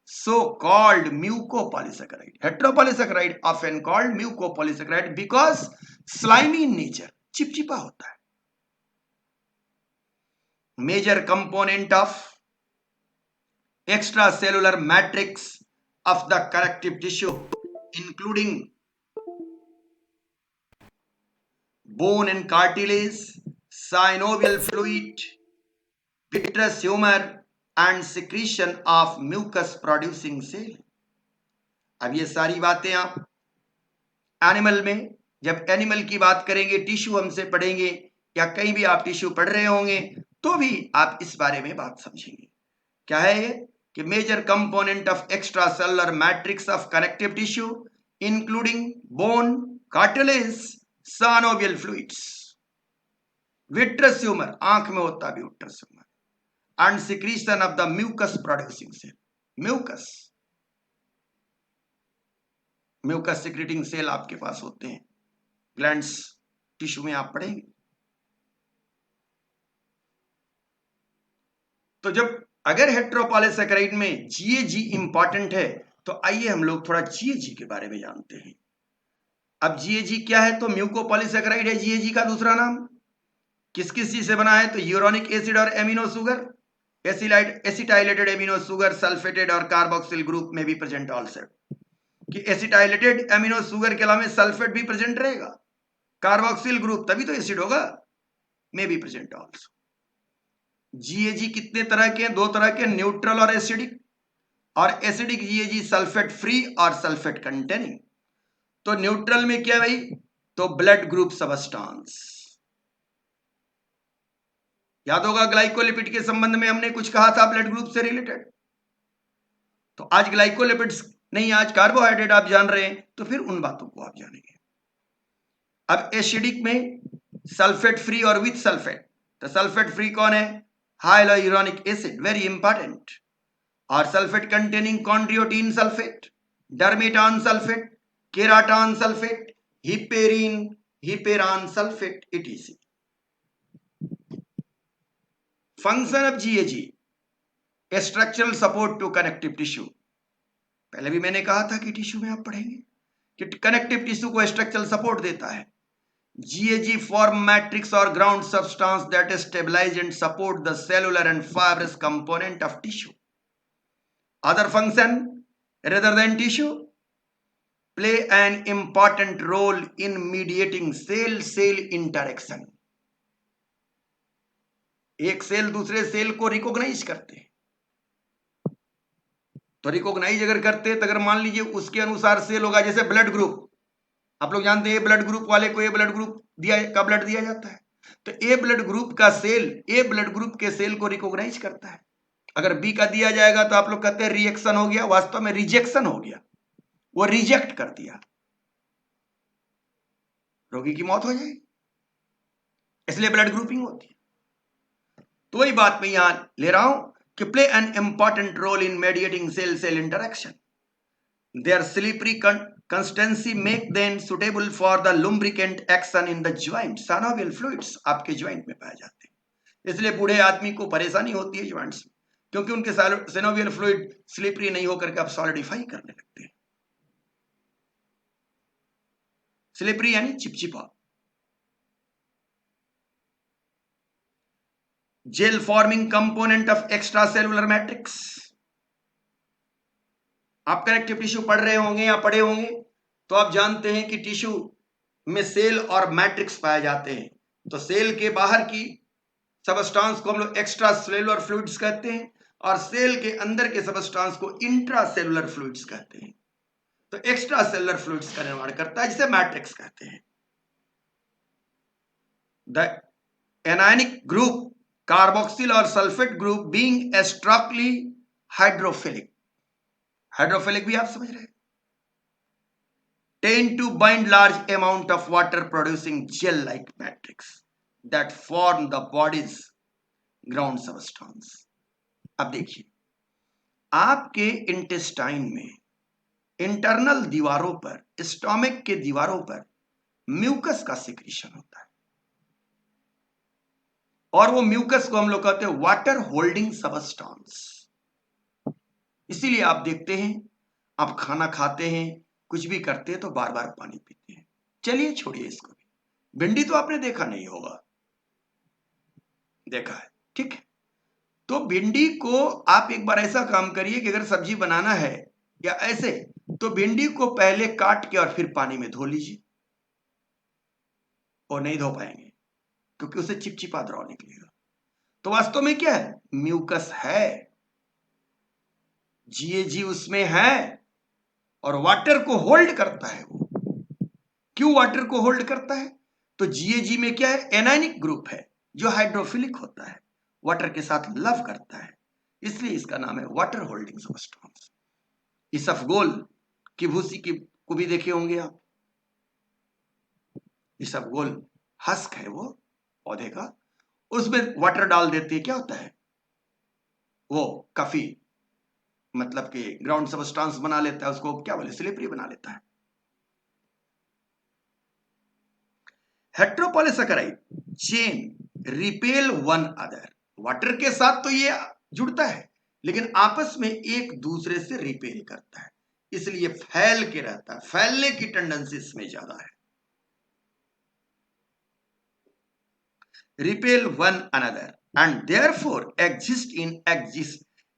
so-called mucopolysaccharide. Heteropolysaccharide often called mucopolysaccharide because slimy in nature, चिपचिपा होता है. Major component of extracellular matrix of the connective tissue including bone and cartilage, synovial fluid, vitreous humor, and secretion of mucus producing cell. अब ये सारी बातें आप animal में, जब एनिमल की बात करेंगे, टिश्यू हमसे पढ़ेंगे या कहीं भी आप टिश्यू पढ़ रहे होंगे तो भी आप इस बारे में बात समझेंगे। क्या है ये कि major component of extra cellular matrix of connective tissue including bone, cartilage, synovial fluids, vitreous humour, आंख में होता भी vitreous humour, and secretion of the mucus producing cell. Mucus secreting cell आपके पास होते हैं, ग्लैंड्स टिश्यू में आप पढ़ेंगे। तो जब अगर हेट्रोपॉलीसैकेराइड में जीएजी इंपॉर्टेंट है तो आइए हम लोग थोड़ा जीएजी के बारे में जानते हैं। अब जीएजी क्या है? तो म्यूकोपॉलीसैकेराइड है जीएजी का दूसरा नाम। किस किस चीज से बना है? तो यूरोनिक एसिड और amino sugar, acetylated amino sugar, sulphated और कार्बोक्सिल ग्रुप में भी प्रेजेंट ऑल्सो। कि एसिटाइलेटेड एमिनो शुगर के अलावा सल्फेट भी प्रेजेंट रहेगा, कार्बोक्सिल ग्रुप तभी तो एसिड होगा, में भी प्रेजेंट ऑल्सो। जीएजी कितने तरह के हैं? दो तरह के, न्यूट्रल और एसिडिक। और एसिडिक जीएजी सल्फेट फ्री और सल्फेट कंटेनिंग। तो न्यूट्रल में क्या भाई? तो ब्लड ग्रुप सबस्टांस। याद होगा ग्लाइकोलिपिड के संबंध में हमने कुछ कहा था ब्लड ग्रुप से रिलेटेड। तो आज ग्लाइकोलिपिड्स नहीं, आज कार्बोहाइड्रेट आप जान रहे हैं तो फिर उन बातों को आप जानेंगे। अब एसिडिक में सल्फेट फ्री और विथ सल्फेट। तो सल्फेट फ्री कौन है? Hyaluronic acid, very important. और sulphate containing chondroitin sulphate, dermatan sulphate, keratan sulphate, heparin, heparan sulphate, etc. Function of GAG, structural support to connective tissue. पहले भी मैंने कहा था कि टिश्यू में आप पढ़ेंगे कि कनेक्टिव टिश्यू को स्ट्रक्चरल सपोर्ट देता है। GAG form matrix or ground substance that stabilize and support the cellular and fibrous component of tissue. Other function rather than tissue play an important role in mediating cell-cell interaction. एक cell दूसरे cell को recognise करते हैं। तो recognise अगर करते हैं तो अगर मान लीजिए उसके अनुसार सेल होगा, जैसे ब्लड ग्रुप, आप लोग जानते हैं ब्लड ग्रुप वाले को ए ब्लड ग्रुप का ब्लड दिया जाता है। तो ए ब्लड ग्रुप का सेल ए ब्लड ग्रुप के सेल को रिकॉग्नाइज करता है। अगर बी का दिया जाएगा तो आप लोग कहते हैं रिएक्शन हो गया, वास्तव में रिजेक्शन हो गया, वो रिजेक्ट कर दिया, रोगी की मौत हो जाएगी। इसलिए ब्लड ग्रुपिंग होती है। तो वही बात मैं यहां ले रहा हूं कि play an important role in mediating cell cell interaction. Their slippery consistency make them suitable for the lubricant action in the joint. Synovial fluids आपके ज्वाइंट में पाए जाते हैं, इसलिए बूढ़े आदमी को परेशानी होती है ज्वाइंट्स में, क्योंकि उनके सिनोवियल फ्लूइड स्लिपरी नहीं होकर के आप सॉलिडिफाई करने लगते हैं। स्लिपरी यानी चिपचिपा। Gel forming component of extra cellular matrix. आप कनेक्टिव टिश्यू पढ़ रहे होंगे या पढ़े होंगे तो आप जानते हैं कि टिश्यू में सेल और मैट्रिक्स पाए जाते हैं। तो सेल के बाहर की सबस्टांस को हम लोग एक्स्ट्रा सेलुलर फ्लूइड्स कहते हैं और सेल के अंदर के सबस्टांस को इंट्रा सेलुलर फ्लूइड्स कहते हैं। तो एक्स्ट्रा सेलुलर फ्लूइड्स का निर्माण करता है जिसे मैट्रिक्स कहते हैं। द एनायनिक ग्रुप कार्बोक्सिल और sulphate group being strongly hydrophilic, hydrophilic भी आप समझ रहे हैं, tend to bind large amount of water producing gel like matrix that form the body's ground substance. अब देखिए आपके इंटेस्टाइन में इंटरनल दीवारों पर, स्टोमक के दीवारों पर म्यूकस का सिक्रीशन होता है और वो म्यूकस को हम लोग कहते हैं वाटर होल्डिंग सबस्टांस। इसीलिए आप देखते हैं आप खाना खाते हैं, कुछ भी करते हैं तो बार बार पानी पीते हैं। चलिए छोड़िए इसको भी। भिंडी तो आपने देखा नहीं होगा, देखा है, ठीक है। तो भिंडी को आप एक बार ऐसा काम करिए कि अगर सब्जी बनाना है या ऐसे तो भिंडी को पहले काट के और फिर पानी में धो लीजिए, और नहीं धो पाएंगे क्योंकि उसे चिपचिपा द्रव निकलेगा। तो वास्तव में क्या है, म्यूकस है, जीएजी उसमें है और वाटर को होल्ड करता है। वो क्यों वाटर को होल्ड करता है, तो जीएजी में क्या है, एनायनिक ग्रुप है जो हाइड्रोफिलिक होता है, वाटर के साथ लव करता है, इसलिए इसका नाम है वाटर होल्डिंग सबस्टेंस। इसबगोल की भूसी की को भी देखे होंगे आप, इसबगोल हस्क है वो पौधे का, उसमें वाटर डाल देते हैं, क्या होता है, वो काफी मतलब कि ग्राउंड सबस्टेंस बना लेता है, उसको क्या बोले, स्लिपरी बना लेता है। Heteropolysaccharide chain repel one other, water के साथ तो ये जुड़ता है लेकिन आपस में एक दूसरे से रिपेल करता है, इसलिए फैल के रहता है, फैलने की टेंडेंसी इसमें ज्यादा है। Repel one another and therefore exist in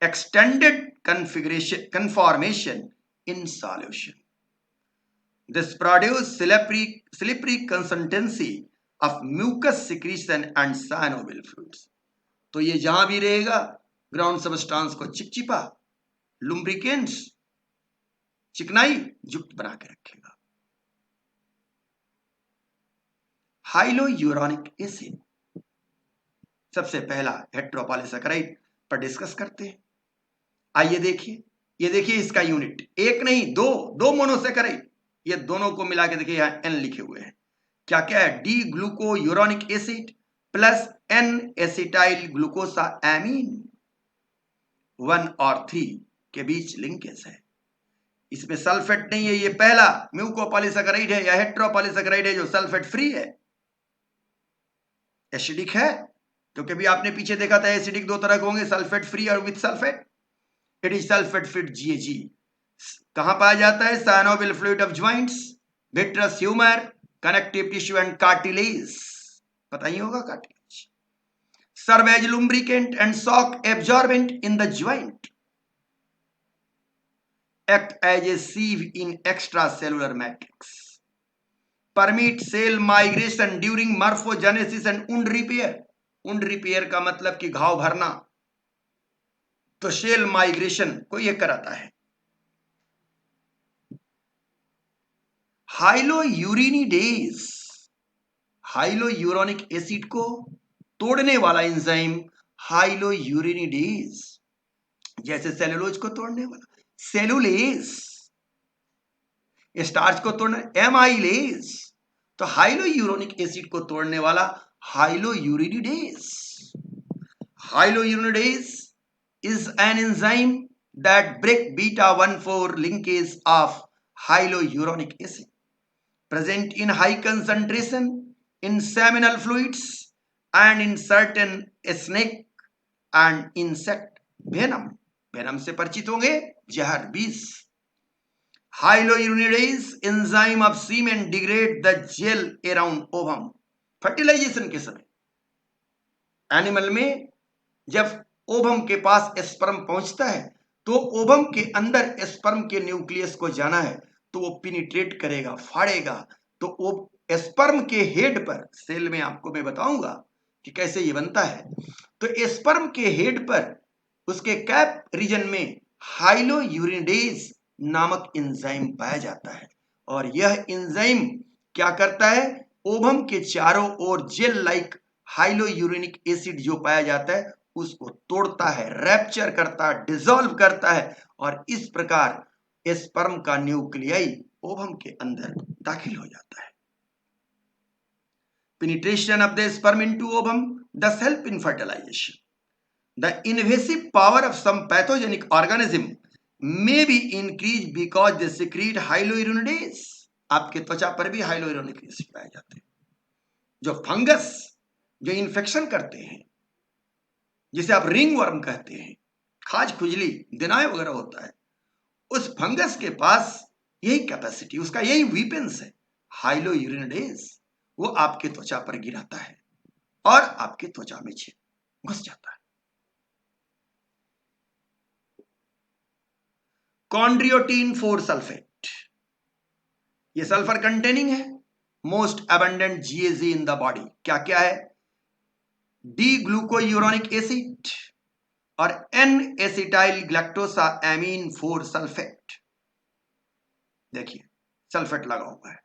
extended conformation in solution. This produces slippery consistency of mucus secretion and synovial fluids. तो ये जहां भी रहेगा ग्राउंड सबस्टेंस को चिपचिपा, लुम्ब्रिकेंट्स, चिकनाई युक्त बना के रखेगा। हाइलोयूरोनिक एसिड, सबसे पहला हेट्रोपॉलीसैकेराइड पर डिस्कस करते हैं। आइए देखिए, ये देखिए इसका यूनिट, एक नहीं दो मोनोसैकेराइड, ये दोनों को मिला के देखिए यहां एन लिखे हुए हैं, क्या क्या है, D glucuronic acid plus N acetyl glucosamine, 1 और 3 के बीच लिंकेज है। इसमें सल्फेट नहीं है, ये पहला म्यूकोपॉलीसैकेराइड है या हेट्रोपॉलीसैकेराइड है जो सल्फेट फ्री है। एसिडिक है तो कभी आपने पीछे देखा था, एसिडिक दो तरह के होंगे, सल्फेट फ्री और with sulphate. It is sulphate free GAG. कहां पाया जाता है, synovial fluid of joints, vitreous humour, connective tissue and cartilage, पता ही होगा cartilage. Serve as lubricant and shock absorbent in the joint, act as a sieve in extracellular matrix, permit cell migration during morphogenesis and wound repair. wound repair का मतलब कि घाव भरना, तो cell migration को यह कराता है। हाइलोयूरिनिडेज, हाइलोयूरोनिक एसिड को तोड़ने वाला एंजाइम हाइलोयूरिनिडेज, जैसे सेलुलोज को तोड़ने वाला सेलुलेज, स्टार्च को तोड़ना एमाइलेज, तो हाइलोयूरोनिक एसिड को तोड़ने वाला हाइलोयूरिनिडेज। हाइलोयूरिनिडेज is an enzyme that break beta 1,4 linkage of hyaluronic acid, present in high concentration in seminal fluids and in certain snake and insect venom. venom से परिचित होंगे, जहर विष। Hyaluronidase enzyme of semen degrade the gel around ovum. Fertilization के समय animal में जब ovum के पास स्पर्म पहुंचता है तो ओवम के अंदर स्पर्म के न्यूक्लियस को जाना है तो वो पिनिट्रेट करेगा, फाड़ेगा, तो वो स्पर्म के हेड पर, सेल में आपको मैं बताऊंगा कि कैसे ये बनता है, तो स्पर्म के हेड पर उसके कैप रीजन में हाइलोयूरिनिडेज नामक एंजाइम पाया जाता है, और यह एंजाइम क्या करता है, ओवम के चारों ओर जेल लाइक हाइलोयूरिनिक एसिड जो पाया जाता है उसको तोड़ता है, रैप्चर करता है, डिसॉल्व करता है, और इस प्रकार स्पर्म का न्यूक्लियाई ओवम के अंदर दाखिल हो जाता है। Penetration of the sperm into ovum thus help in fertilization. The invasive power of some pathogenic organism may be increased because they secrete hyaluronidase. आपके त्वचा पर भी हाइलोयूरोनिक एसिड पाए जाते हैं। जो फंगस जो इन्फेक्शन करते हैं, जिसे आप रिंग वर्म कहते हैं, खाज खुजली दिनाय वगैरह होता है, उस फंगस के पास यही कैपेसिटी, उसका यही वीपेंस है, हाइलोयूरिनिडेज। वो आपके त्वचा पर गिराता है और आपके त्वचा में घुस जाता है। कॉन्ड्रियोटिन 4 सल्फेट, ये सल्फर कंटेनिंग है। Most abundant GAG in the body क्या क्या है? डी ग्लूकोयूरोनिक एसिड और एन एसिटाइल ग्लैक्टोसा एमीन 4 सल्फेट। देखिए सल्फेट लगा हुआ है,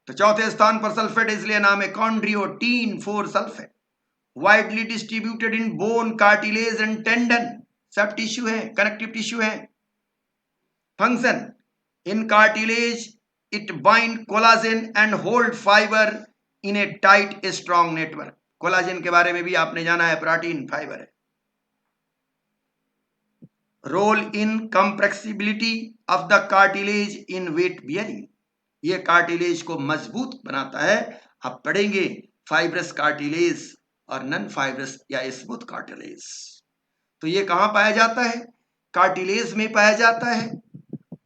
तो चौथे स्थान पर सल्फेट, इसलिए नाम है chondroitin 4 sulfate. Widely distributed in bone, cartilage and tendon, सब टिश्यू है, कनेक्टिव टिश्यू है। Function in cartilage it bind collagen and hold fibre in a tight strong network. Collagen के बारे में भी आपने जाना है, प्रोटीन फाइबर है। Role in compressibility of the cartilage in weight bearing, ये कार्टिलेज को मजबूत बनाता है। आप पढ़ेंगे फाइब्रस कार्टिलेज और नॉन फाइब्रस या स्मूथ कार्टिलेज। तो ये कहां पाया जाता है? कार्टिलेज में पाया जाता है।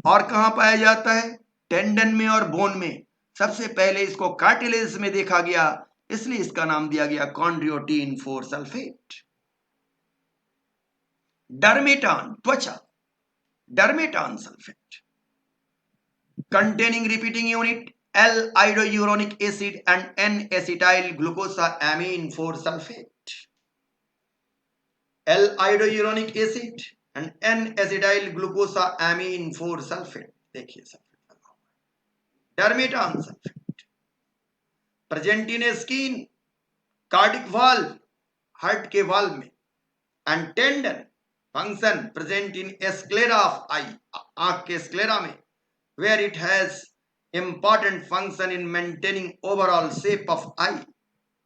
और कहां पाया जाता है? टेंडन में और बोन में। सबसे पहले इसको कार्टिलेज में देखा गया, इसलिए इसका नाम दिया गया कॉन्ड्रियोटीन 4 सल्फेट। डर्मेटान त्वचा, डर्मेटान sulphate containing repeating unit L-ioduronic acid and N-acetyl glucosamine 4 sulfate. L-ioduronic acid and N-acetyl glucosamine 4 sulfate। देखिए सल्फेट लगा हुआ है। Dermatan sulphate present in skin, cardiac valve, heart के वाल्व में, and tendon. Function present in sclera of eye, आंख के sclera में, where it has important function in maintaining overall shape of eye,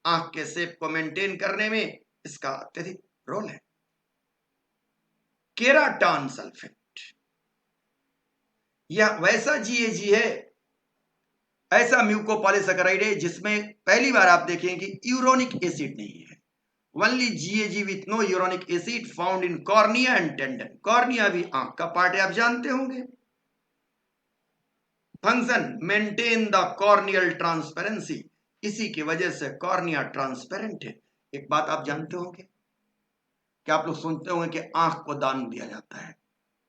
आंख के शेप को मेंटेन करने में इसका अत्यधिक रोल है। केराटॉन सल्फेट, यह वैसा जीएजी है, ऐसा म्यूकोपॉलीसैकेराइड है जिसमें पहली बार आप देखेंगे कि यूरोनिक एसिड नहीं है। Only GAG with no uronic acid found in cornea and tendon. Cornea भी आंख का पार्ट है, आप जानते होंगे। Function maintain the corneal transparency, इसी की वजह से कॉर्निया ट्रांसपेरेंट है। एक बात आप जानते होंगे कि आप लोग सुनते होंगे कि आंख को दान दिया जाता है,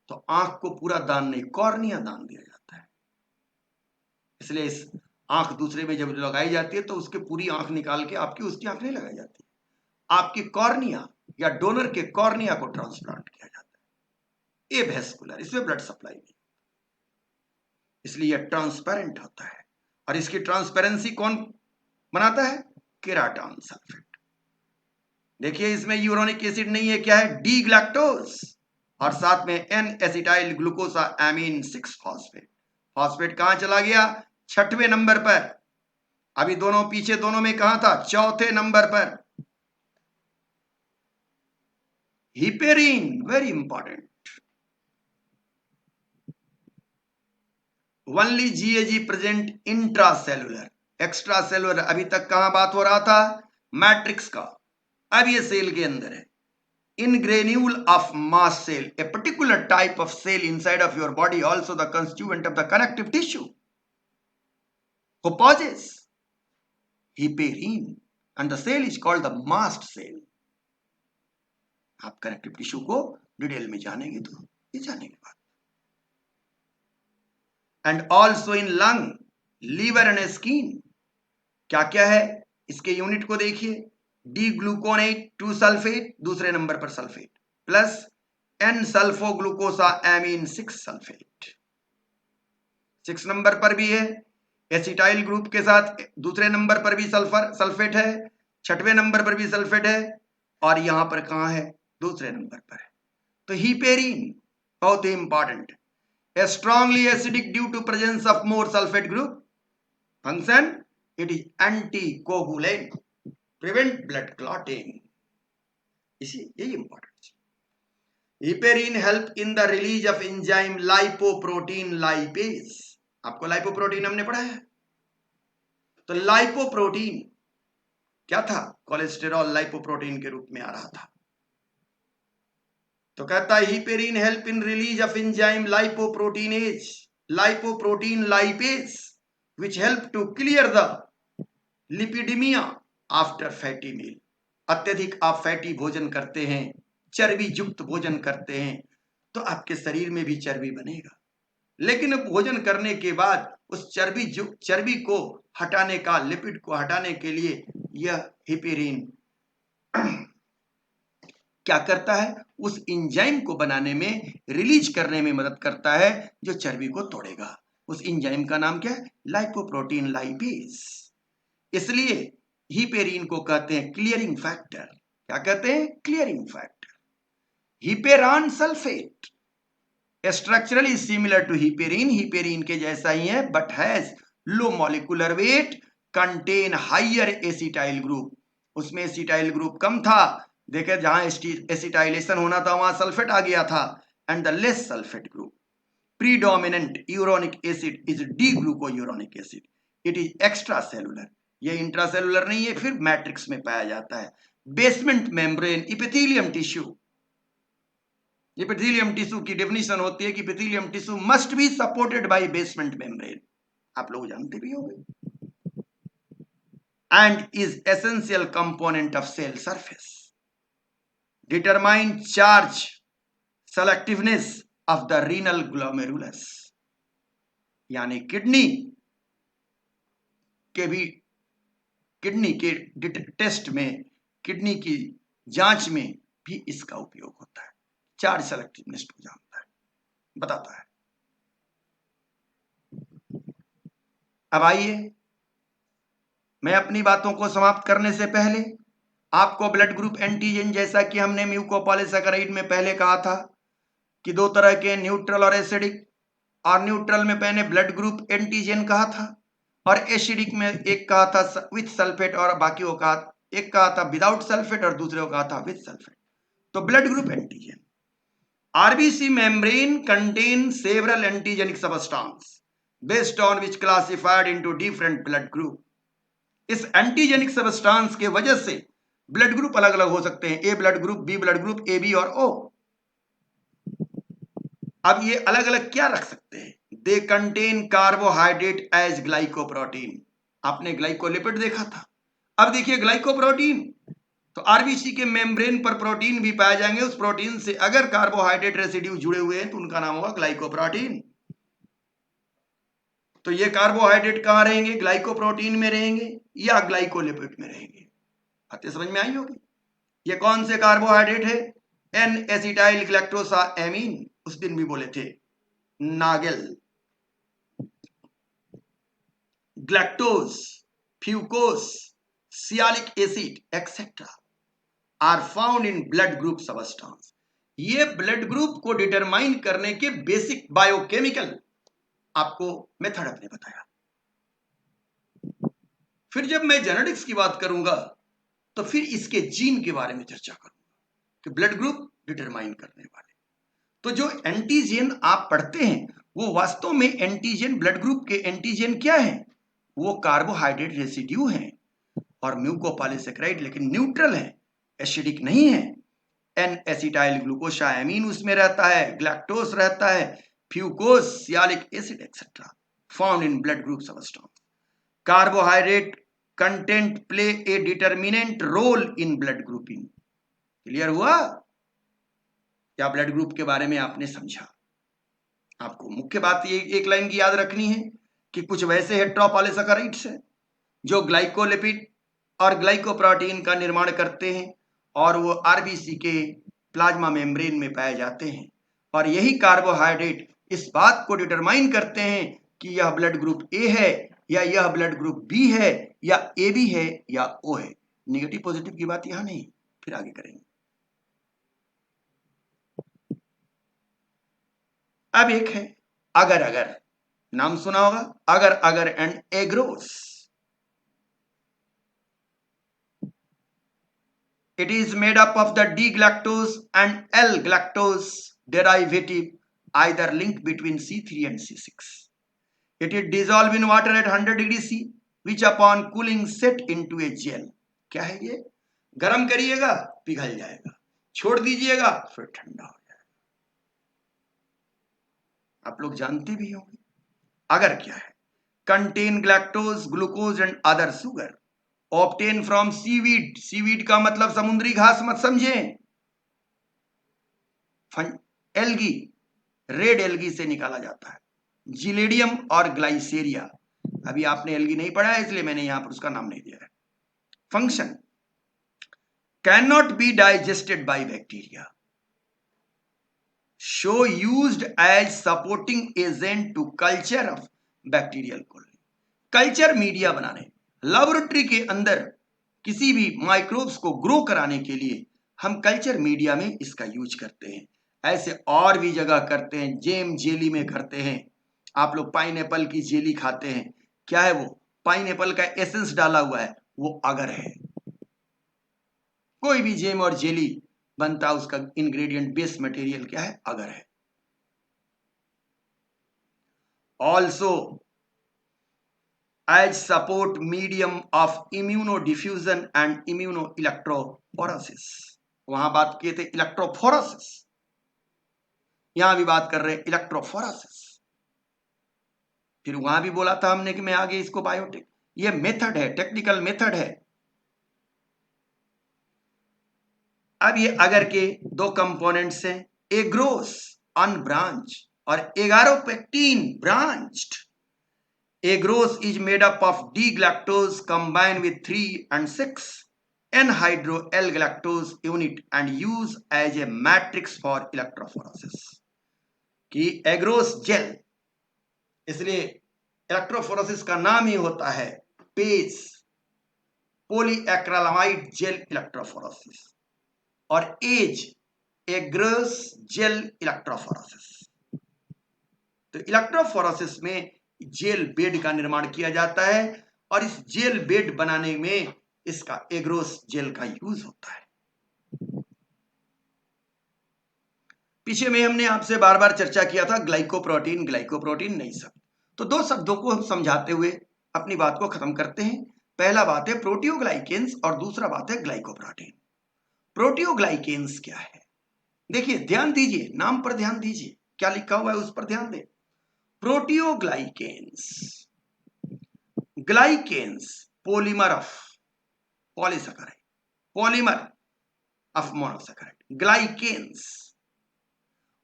तो आंख को पूरा दान नहीं, कॉर्निया दान दिया जाता है। इसलिए इस आंख दूसरे में जब लगाई जाती है तो उसके पूरी आंख निकाल के आपकी उसकी आंख नहीं लगाई जाती, आपकी कॉर्निया या डोनर के कॉर्निया को ट्रांसप्लांट किया जाता है। एवेस्कुलर, इसमें ब्लड सप्लाई नहीं, इसलिए यह ट्रांसपेरेंट होता है। और इसकी ट्रांसपेरेंसी कौन बनाता है? केराटॉन सल्फेट। देखिए इसमें यूरोनिक एसिड नहीं है, क्या है? डी ग्लैक्टोज, और साथ में N acetyl glucosamine 6 phosphate. Phosphate कहां चला गया? 6वें नंबर पर। अभी दोनों पीछे दोनों में कहां था? 4थे नंबर पर। Heparin, very important. Only GAG present intracellular, extra cellular अभी तक कहां बात हो रहा था? मैट्रिक्स का, अब ये सेल के अंदर है। In granule of mast cell, a particular type of cell inside of your body, also the constituent of the connective tissue, who possess heparin, and the cell is called the mast cell. आप connective tissue को detail में जानेंगे तो ये जाने के बाद। And also in lung, liver and skin, क्या क्या है? इसके यूनिट को देखिए। डी ग्लूकोनेट 2 सल्फेट, दूसरे नंबर पर sulphate, plus N sulphoglucosamine 6 sulphate, 6 number पर भी है। एसिटाइल ग्रुप के साथ दूसरे नंबर पर भी सल्फेट है, 6वें नंबर पर भी सल्फेट है, और यहां पर कहां है? दूसरे नंबर पर है। तो हिपेरिन बहुत ही इंपॉर्टेंट है, strongly acidic due to presence of more sulfate group. Function it is anticoagulant, prevent blood clotting, इसी यही इंपॉर्टेंट है। Heparin help in the release of enzyme lipoprotein lipase. आपको लाइपोप्रोटीन हमने पढ़ा है। तो लाइपोप्रोटीन क्या था? कोलेस्टेरॉल लाइपोप्रोटीन के रूप में आ रहा था। तो कहता है heparin help in release of enzyme lipoproteinase, lipoprotein lipase, which help to clear the lipidaemia after fatty meal. अत्यधिक आप फैटी भोजन करते हैं, चर्बी युक्त भोजन करते हैं, तो आपके शरीर में भी चर्बी बनेगा, लेकिन भोजन करने के बाद उस चर्बी को हटाने का, लिपिड को हटाने के लिए यह हिपेरिन क्या करता है, उस एंजाइम को बनाने में, रिलीज करने में मदद करता है जो चर्बी को तोड़ेगा। उस एंजाइम का नाम क्या है, लाइपोप्रोटीन लाइपेज। इसलिए हिपेरिन को कहते हैं क्लियरिंग फैक्टर। क्या कहते हैं, clearing factor. Heparan sulphate structurally similar to heparin, heparin के जैसा ही है, but has low molecular weight, contain higher acetyl group. उसमें एसिटाइल ग्रुप कम था, देखे जहां एसिटाइलेशन होना था वहां सल्फेट आ गया था, and the less sulphate group. Predominant uronic acid is D glucuronic acid, it is extracellular, ये इंट्रासेलुलर नहीं है, फिर मैट्रिक्स में पाया जाता है। Basement membrane epithelium tissue, epithelium tissue की डेफिनेशन होती है कि epithelium tissue must be supported by basement membrane, आप लोग जानते भी होंगे, and is essential component of cell surface, determine charge selectiveness of the renal glomerulus. यानी किडनी के टेस्ट में, किडनी की जांच में भी इसका उपयोग होता है, चार्ज सेलेक्टिवनेस को जानता है, बताता है। अब आइए, मैं अपनी बातों को समाप्त करने से पहले आपको ब्लड ग्रुप एंटीजन, जैसा कि हमने म्यूकोपॉलीसैकेराइड में पहले कहा था कि दो तरह के, न्यूट्रल और एसिडिक, और न्यूट्रल में मैंने ब्लड ग्रुप एंटीजन कहा था, और एसिडिक में एक कहा था विथ सल्फेट, और बाकी को कहा, एक कहा था विदाउट सल्फेट और दूसरे को कहा था विथ सल्फेट। तो blood group antigen, RBC membrane contain several antigenic substance based on which classified into different blood group. इस एंटीजेनिक सबस्टेंस के वजह से ब्लड ग्रुप अलग अलग हो सकते हैं, A blood group, B blood group, A B और ओ। अब ये अलग अलग क्या रख सकते हैं, they contain carbohydrate as glycoprotein. आपने ग्लाइकोलिपिड देखा था, अब देखिए ग्लाइकोप्रोटीन। तो आरबीसी के मेम्ब्रेन पर प्रोटीन भी पाए जाएंगे, उस प्रोटीन से अगर कार्बोहाइड्रेट रेसिड्यू जुड़े हुए हैं तो उनका नाम होगा ग्लाइकोप्रोटीन। तो ये कार्बोहाइड्रेट कहां रहेंगे, ग्लाइकोप्रोटीन में रहेंगे या ग्लाइकोलिपिड में रहेंगे, बातें समझ में आई होगी। ये कौन से कार्बोहाइड्रेट है, एन एसिटाइल ग्लैक्टोसा एमीन, उस दिन भी बोले थे, नागेल, galactose, fucose, sialic acid etcetera are found in blood group substance. ये ब्लड ग्रुप को डिटरमाइन करने के बेसिक बायोकेमिकल आपको मेथड अपने बताया। फिर जब मैं जेनेटिक्स की बात करूंगा तो फिर इसके जीन के बारे में चर्चा करूंगा कि ब्लड ग्रुप डिटरमाइन करने वाले। तो जो एंटीजन आप पढ़ते हैं वो वास्तव में एंटीजन, ब्लड ग्रुप के एंटीजन क्या है, वो कार्बोहाइड्रेट रेसिड्यू हैं और म्यूकोपॉलीसैकेराइड, लेकिन न्यूट्रल है, एसिडिक नहीं है। एन एसिटाइल ग्लूकोसामीन उसमें रहता है, ग्लैक्टोज रहता है, fucose, sialic acid etcetera found in blood group substance. Carbohydrate content play a determinant role in blood grouping. Clear हुआ क्या, ब्लड ग्रुप के बारे में आपने समझा। आपको मुख्य बात ये एक लाइन की याद रखनी है कि कुछ वैसे हेटेरोपॉलीसैकेराइड्स हैं जो ग्लाइकोलिपिड और ग्लाइकोप्रोटीन का निर्माण करते हैं और वो आरबीसी के प्लाज्मा मेम्ब्रेन में पाए जाते हैं, और यही कार्बोहाइड्रेट इस बात को डिटरमाइन करते हैं कि यह ब्लड ग्रुप ए है या यह ब्लड ग्रुप बी है या ए बी है या ओ है। नेगेटिव पॉजिटिव की बात यहां नहीं, फिर आगे करेंगे। अब एक है अगर अगर, नाम सुना होगा, अगर अगर and agarose. It is made up of the D-galactose and L-galactose derivative, either linked between C3 and C6. It is dissolved in water at 100 degrees C, which upon cooling set into a gel. क्या है ये, गर्म करिएगा पिघल जाएगा, छोड़ दीजिएगा फिर ठंडा हो जाएगा। आप लोग जानते भी होंगे। अगर क्या है, contain galactose, glucose and other sugar obtain from seaweed. Seaweed का मतलब समुद्री घास मत समझें, एल्गी, रेड एल्गी से निकाला जाता है। जिलेडियम और ग्लाइसेरिया। अभी आपने एल्गी नहीं पढ़ा है इसलिए मैंने यहां पर उसका नाम नहीं दिया है। Function can not be digested by bacteria, so used as supporting agent to culture of bacterial colony. Culture media बनाने, लेबोरेटरी के अंदर किसी भी माइक्रोब्स को ग्रो कराने के लिए हम कल्चर मीडिया में इसका यूज करते हैं। ऐसे और भी जगह करते हैं, जेम जेली में करते हैं। आप लोग पाइनएप्पल की जेली खाते हैं, क्या है वो? पाइनएप्पल का एसेंस डाला हुआ है, वो अगर है। कोई भी जेम और जेली बनता, उसका इंग्रेडिएंट बेस मटेरियल क्या है? अगर है। Also as support medium of immunodiffusion and immunoelectrophoresis. वहां बात किए थे इलेक्ट्रोफोरेसिस, यहां भी बात कर रहे हैं इलेक्ट्रोफोरेसिस। फिर वहां भी बोला था हमने कि मैं आगे इसको बायोटेक, ये मेथड है, टेक्निकल मेथड है। अब ये अगर के दो कंपोनेंट्स हैं, एग्रोस अनब्रांच और एगारोपेक्टिन branched. Agarose is made up of D-galactose combined with 3 and 6 N-hydro-L-galactose unit and used as a matrix for electrophoresis। कि एग्रोस जेल, इसलिए इलेक्ट्रोफोरेसिस का नाम ही होता है पेस पॉलीएक्रिलामाइड जेल इलेक्ट्रोफोरेसिस, और एज एग्रोस जेल इलेक्ट्रोफोरेसिस। तो electrophoresis में jail bed का निर्माण किया जाता है और इस जेल बेड बनाने में इसका एग्रोस जेल का यूज होता है। पीछे में हमने आपसे बार बार चर्चा किया था ग्लाइकोप्रोटीन, ग्लाइकोप्रोटीन नई शब्द। तो दो शब्दों को हम समझाते हुए अपनी बात को खत्म करते हैं। पहला बात है प्रोटियोग्लाइकेन्स और दूसरा बात है ग्लाइकोप्रोटीन। प्रोटियोग्लाइकेन्स क्या है? देखिए, ध्यान दीजिए, नाम पर ध्यान दीजिए, क्या लिखा हुआ है उस पर ध्यान दें। Proteoglycans, glycans polymer of polysaccharide, polymer of monosaccharide, glycans.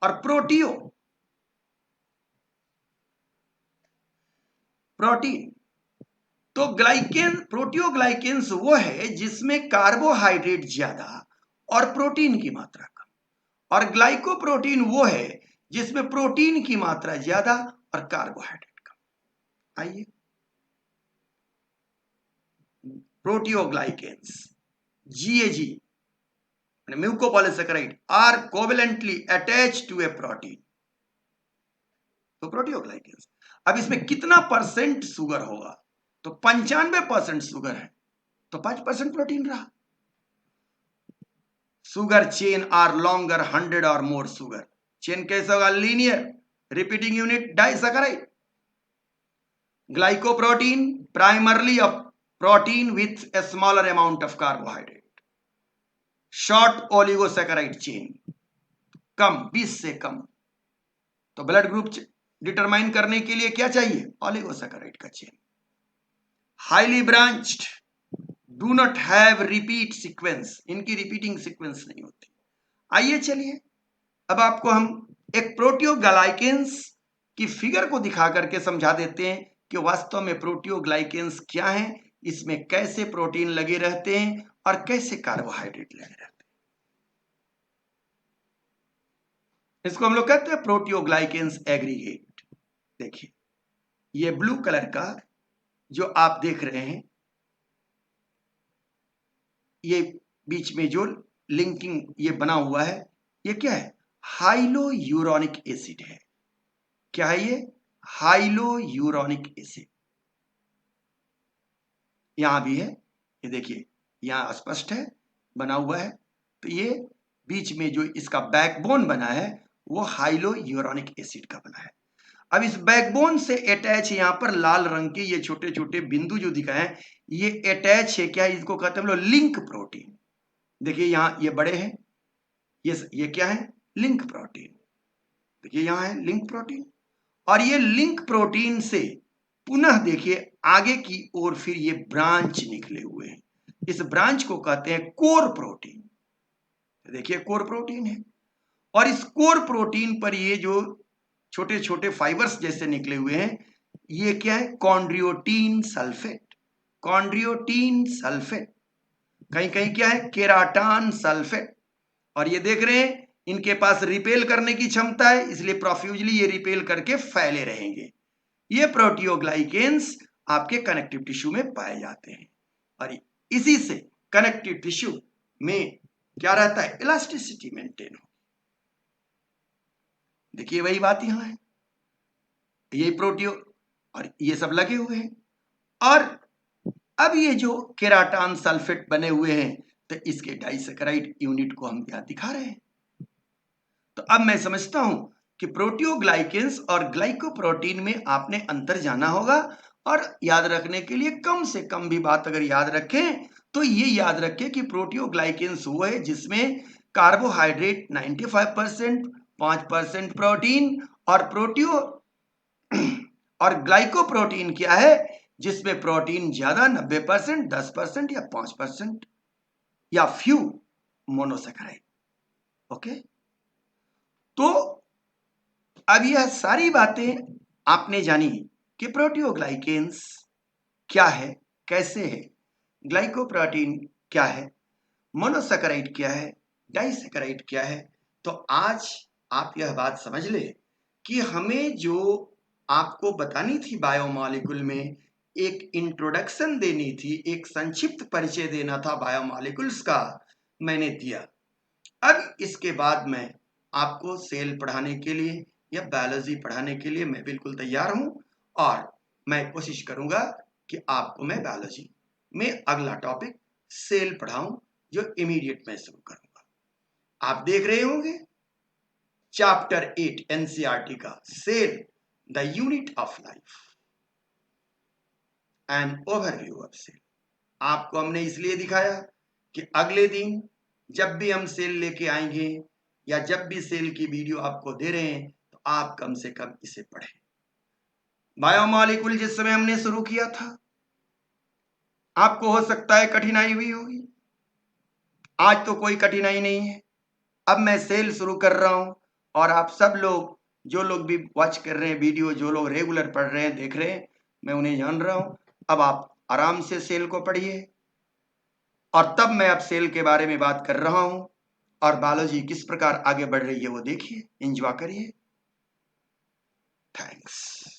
और प्रोटीन, तो ग्लाइकेन, प्रोटियोग्लाइकेन्स वो है जिसमें कार्बोहाइड्रेट ज्यादा और प्रोटीन की मात्रा कम, और ग्लाइकोप्रोटीन वो है जिसमें प्रोटीन की मात्रा ज्यादा और कार्बोहाइड्रेट कम। आइए, proteoglycans GAG mucopolysaccharide are covalently attached to a protein, तो प्रोटियोग्लाइकेन्स। अब इसमें कितना परसेंट शुगर होगा? तो 95% शुगर है, तो 5% प्रोटीन रहा। शुगर चेन आर लॉन्गर 100 और मोर शुगर चेन कैसे होगा? Linear repeating unit disaccharide. Glycoprotein primarily of protein with a smaller amount of carbohydrate. Short oligosaccharide chain, कम, 20 से कम। तो ब्लड ग्रुप डिटरमाइन करने के लिए क्या चाहिए? ओलिगोसैकेराइड का chain. Highly branched, do not have repeat sequence, इनकी रिपीटिंग सीक्वेंस नहीं होती। आइए चलिए, अब आपको हम एक प्रोटियोग्लाइकेन्स की फिगर को दिखा करके समझा देते हैं कि वास्तव में प्रोटियोग्लाइकेन्स क्या है, इसमें कैसे प्रोटीन लगे रहते हैं और कैसे कार्बोहाइड्रेट लगे रहते हैं। इसको हम लोग कहते हैं प्रोटियोग्लाइकेन्स एग्रीगेट। देखिए, ये ब्लू कलर का जो आप देख रहे हैं, ये बीच में जो लिंकिंग ये बना हुआ है, ये क्या है? हाइलोयूरोनिक एसिड है। क्या है ये? हाइलोयूरोनिक एसिड। यहां भी है, ये देखिए, यहां स्पष्ट है, बना हुआ है। तो ये बीच में जो इसका बैकबोन बना है वो हाइलोयूरोनिक एसिड का बना है। अब इस बैकबोन से अटैच, यहां पर लाल रंग के ये छोटे छोटे बिंदु जो दिखाए हैं, ये अटैच है, क्या इसको कहते हैं हम लोग? Link protein. देखिए यहां ये बड़े हैं, ये क्या है? Link protein. देखिए यहां है लिंक प्रोटीन, और ये लिंक प्रोटीन से पुनः देखिए आगे की ओर फिर ये ब्रांच निकले हुए हैं। इस ब्रांच को कहते हैं कोर प्रोटीन। देखिए कोर प्रोटीन है, और इस कोर प्रोटीन पर ये जो छोटे छोटे फाइबर्स जैसे निकले हुए हैं, ये क्या है? कॉन्ड्रियोटीन सल्फेट। कॉन्ड्रियोटीन सल्फेट। कहीं कहीं क्या है? केराटान सल्फेट। और ये देख रहे हैं इनके पास रिपेल करने की क्षमता है, इसलिए प्रोफ्यूजली ये रिपेल करके फैले रहेंगे। ये प्रोटियोग्लाइकेन्स आपके कनेक्टिव टिश्यू में पाए जाते हैं और इसी से कनेक्टिव टिश्यू में क्या रहता है? इलास्टिसिटी मेंटेन हो। देखिए वही बात यहां है, ये प्रोटियो और ये सब लगे हुए हैं। और अब ये जो केराटान सल्फेट बने हुए हैं, तो इसके डाइसैकेराइड यूनिट को हम यहां दिखा रहे हैं। तो अब मैं समझता हूं कि प्रोटियोग्लाइकेन्स और ग्लाइकोप्रोटीन में आपने अंतर जाना होगा, और याद रखने के लिए कम से कम भी बात अगर याद रखें तो ये याद रखें कि प्रोटियोग्लाइकेन्स वो है जिसमें कार्बोहाइड्रेट 95%, 5% प्रोटीन, और और ग्लाइकोप्रोटीन क्या है? जिसमें प्रोटीन ज्यादा 90%, 10% या 5% या फ्यू मोनोसैकेराइड। ओके, तो अब यह सारी बातें आपने जानी कि प्रोटियोग्लाइकेन्स क्या है, कैसे है, ग्लाइकोप्रोटीन क्या है, मोनोसैकेराइड क्या है, डाइसैकेराइड क्या है। तो आज आप यह बात समझ ले कि हमें जो आपको बतानी थी बायोमॉलिक्यूल में, एक इंट्रोडक्शन देनी थी, एक संक्षिप्त परिचय देना था बायोमॉलिक्यूल्स का, मैंने दिया। अब इसके बाद मैं आपको सेल पढ़ाने के लिए या बायोलॉजी पढ़ाने के लिए मैं बिल्कुल तैयार हूं, और मैं कोशिश करूंगा कि आपको मैं बायोलॉजी में अगला टॉपिक सेल पढ़ाऊं, जो इमीडिएट मैं शुरू करूंगा। आप देख रहे होंगे चैप्टर 8 एनसीईआरटी का, cell the unit of life and overview of cell. आपको हमने इसलिए दिखाया कि अगले दिन जब भी हम सेल लेके आएंगे या जब भी सेल की वीडियो आपको दे रहे हैं, तो आप कम से कम इसे पढ़ें। बायोमॉलिक्यूल जिस समय हमने शुरू किया था, आपको हो सकता है कठिनाई हुई होगी। आज तो कोई कठिनाई नहीं है। अब मैं सेल शुरू कर रहा हूं, और आप सब लोग, जो लोग भी वॉच कर रहे हैं वीडियो, जो लोग रेगुलर पढ़ रहे हैं, देख रहे हैं, मैं उन्हें जान रहा हूं। अब आप आराम से सेल को पढ़िए, और तब मैं अब सेल के बारे में बात कर रहा हूं, और बायोलॉजी किस प्रकार आगे बढ़ रही है वो देखिए, एंजॉय करिए। थैंक्स।